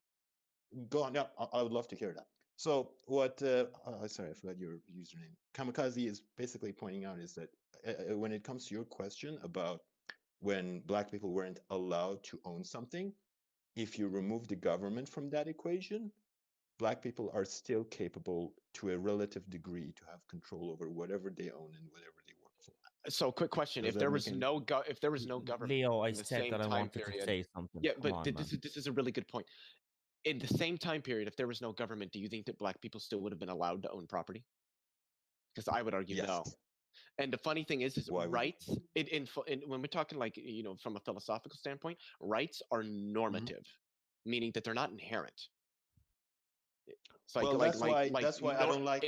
Go on. Yeah, I would love to hear that. So what? Sorry, I forgot your username. Kamikaze is basically pointing out is that when it comes to your question about when Black people weren't allowed to own something, if you remove the government from that equation, Black people are still capable, to a relative degree, to have control over whatever they own and whatever they work for. So, quick question: Does if that there make was any- no if there was no government, Leo, I in the said same that I time wanted period, to say something. yeah, Come but on, man. this is a really good point. In the same time period, if there was no government, do you think that Black people still would have been allowed to own property? Because I would argue Yes. no. And the funny thing is Why would you- rights. When we're talking like from a philosophical standpoint, rights are normative, meaning that they're not inherent. It's like Well, that's why I don't like.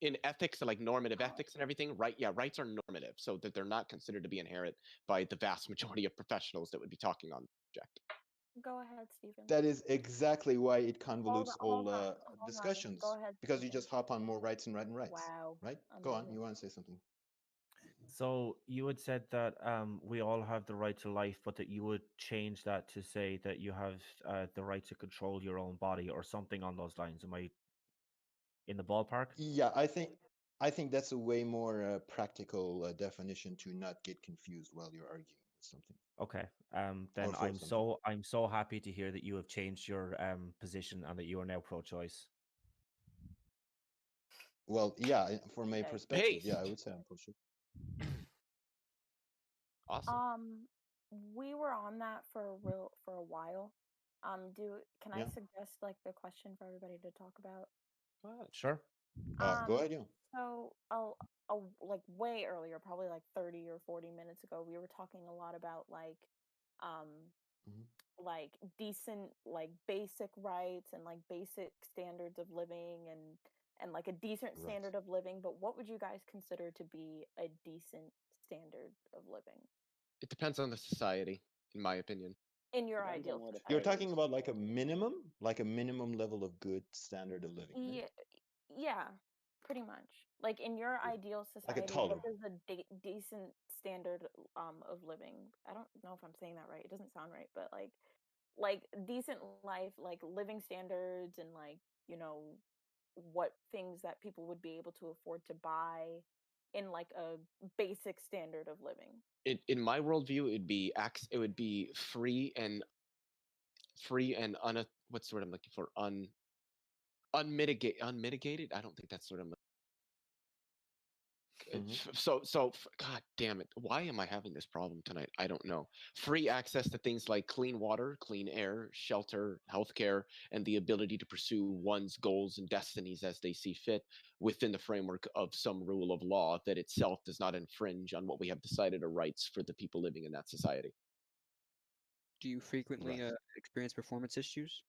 In ethics, like normative ethics and everything, right? Yeah, rights are normative, so that they're not considered to be inherent by the vast majority of professionals that would be talking on the subject. Go ahead, Stephen. That is exactly why it convolutes hold all on. discussions. Go ahead, because you Stephen. just hop on more rights and rights. Wow. Right? Go on. You want to say something? So you had said that we all have the right to life, but that you would change that to say that you have the right to control your own body or something on those lines. Am I in the ballpark? Yeah, I think that's a way more practical definition to not get confused while you're arguing with something. Okay. Then Or for I'm so happy to hear that you have changed your position and that you are now pro-choice. Well, yeah, from my perspective, Hey! yeah, I would say I'm pro-choice. Awesome. We were on that for a while. Can I Yeah. suggest like the question for everybody to talk about? Sure. Go ahead, yeah. So, like way earlier, probably like 30 or 40 minutes ago, we were talking a lot about like decent, like basic rights and like basic standards of living and like a decent Right. standard of living. But what would you guys consider to be a decent standard of living It depends on the society, in my opinion. in your Depends on ideal what it You're society? talking about like a minimum level of good standard of living, right? Yeah, pretty much. Like in your ideal Like a society, tolerable. what is a decent standard of living? I don't know if I'm saying that right. It doesn't sound right, but like decent life, like living standards and like, you know, what things that people would be able to afford to buy in like a basic standard of living. In my worldview, it would be free and what's the word I'm looking for? Unmitigated. I don't think that's the word I'm God damn it, why am I having this problem tonight? I don't know. Free access to things like clean water, clean air, shelter, healthcare, and the ability to pursue one's goals and destinies as they see fit within the framework of some rule of law that itself does not infringe on what we have decided are rights for the people living in that society. Do you frequently experience performance issues?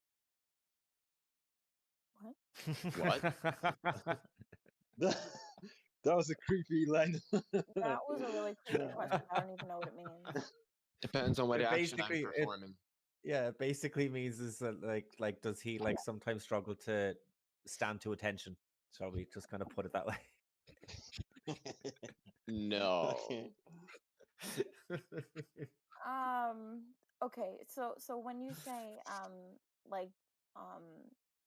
What? That was a creepy line. That was a really creepy question. I don't even know what it means. Depends on what It action I'm basically- performing. Yeah, it basically means is that like does he like sometimes struggle to stand to attention? Shall we just kind of put it that way? No. Okay, so when you say like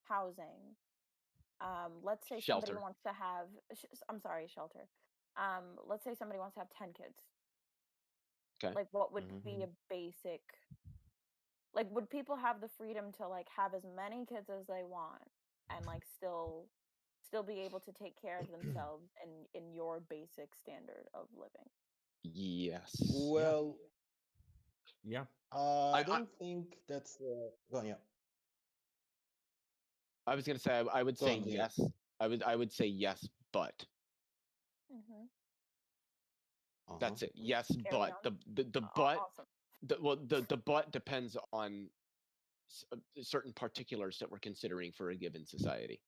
housing, let's say somebody Shelter. wants to have I'm sorry, shelter. Let's say somebody wants to have 10 kids. Okay. Like what would be a basic, like would people have the freedom to like have as many kids as they want and like still be able to take care of themselves in your basic standard of living? Yes. Well, yeah. I don't think that's well, yeah. I was gonna say I would Go say on, Leo. yes. I would say yes, but that's it. Yes, Carry but on. the but Awesome. the but depends on certain particulars that we're considering for a given society.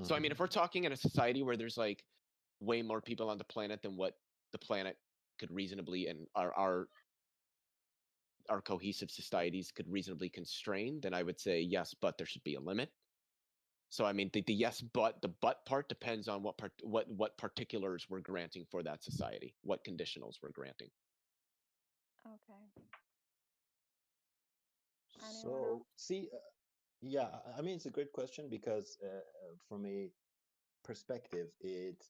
So I mean, if we're talking in a society where there's like way more people on the planet than what the planet could reasonably and our cohesive societies could reasonably constrain, then I would say yes, but there should be a limit. So I mean, the yes, but the but part depends on what particulars we're granting for that society, what conditionals we're granting. Okay. So, see, yeah, I mean, it's a great question because from a perspective, it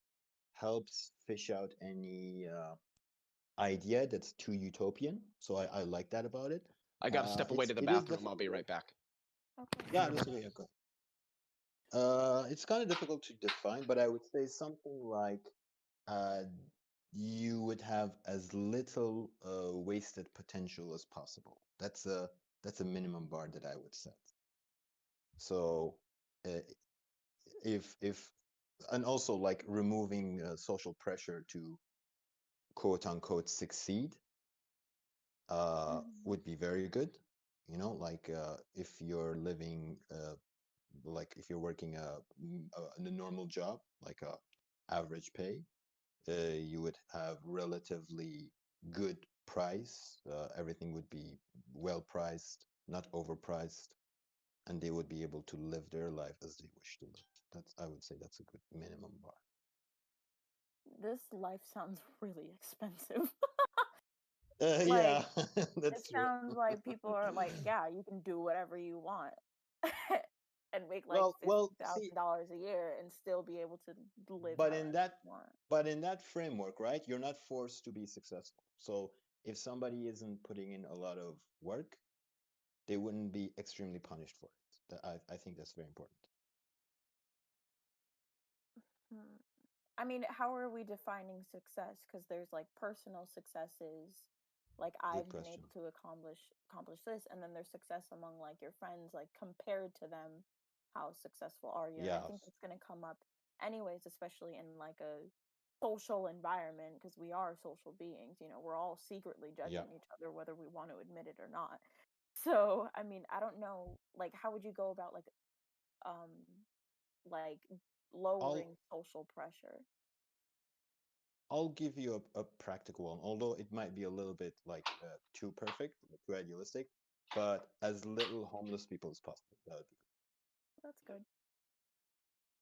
helps fish out any idea that's too utopian. So I like that about it. I got to step away to the bathroom. I'll be right back. Okay. Yeah, that's okay. Go. It's kind of difficult to define, but I would say something like you would have as little wasted potential as possible. That's a minimum bar that I would set. So if and also like removing social pressure to quote unquote succeed would be very good. You know, like if you're living, like if you're working in a normal job, like a average pay, you would have relatively good price. Everything would be well priced, not overpriced, and they would be able to live their life as they wish to live. That's, I would say, that's a good minimum bar. This life sounds really expensive. Yeah, It that's true. sounds like people are like, yeah, you can do whatever you want and make like Well, see, $50,000 a year and still be able to live but however in you that want. but in that framework, right? You're not forced to be successful. So if somebody isn't putting in a lot of work, they wouldn't be extremely punished for it. I think that's very important. Hmm. I mean, how are we defining success? Because there's like personal successes, like Good I've been question. able to accomplish this, and then there's success among like your friends, like compared to them, how successful are you? And I Yeah, think that's gonna come up anyways, especially in like a social environment, because we are social beings. You know, we're all secretly yeah. judging each other, whether we want to admit it or not. So, I mean, I don't know, like, how would you go about um, like I'll lowering social pressure? I'll give you a practical one, although it might be a little bit like too perfect, too idealistic, but as little homeless people as possible. That would be That's good.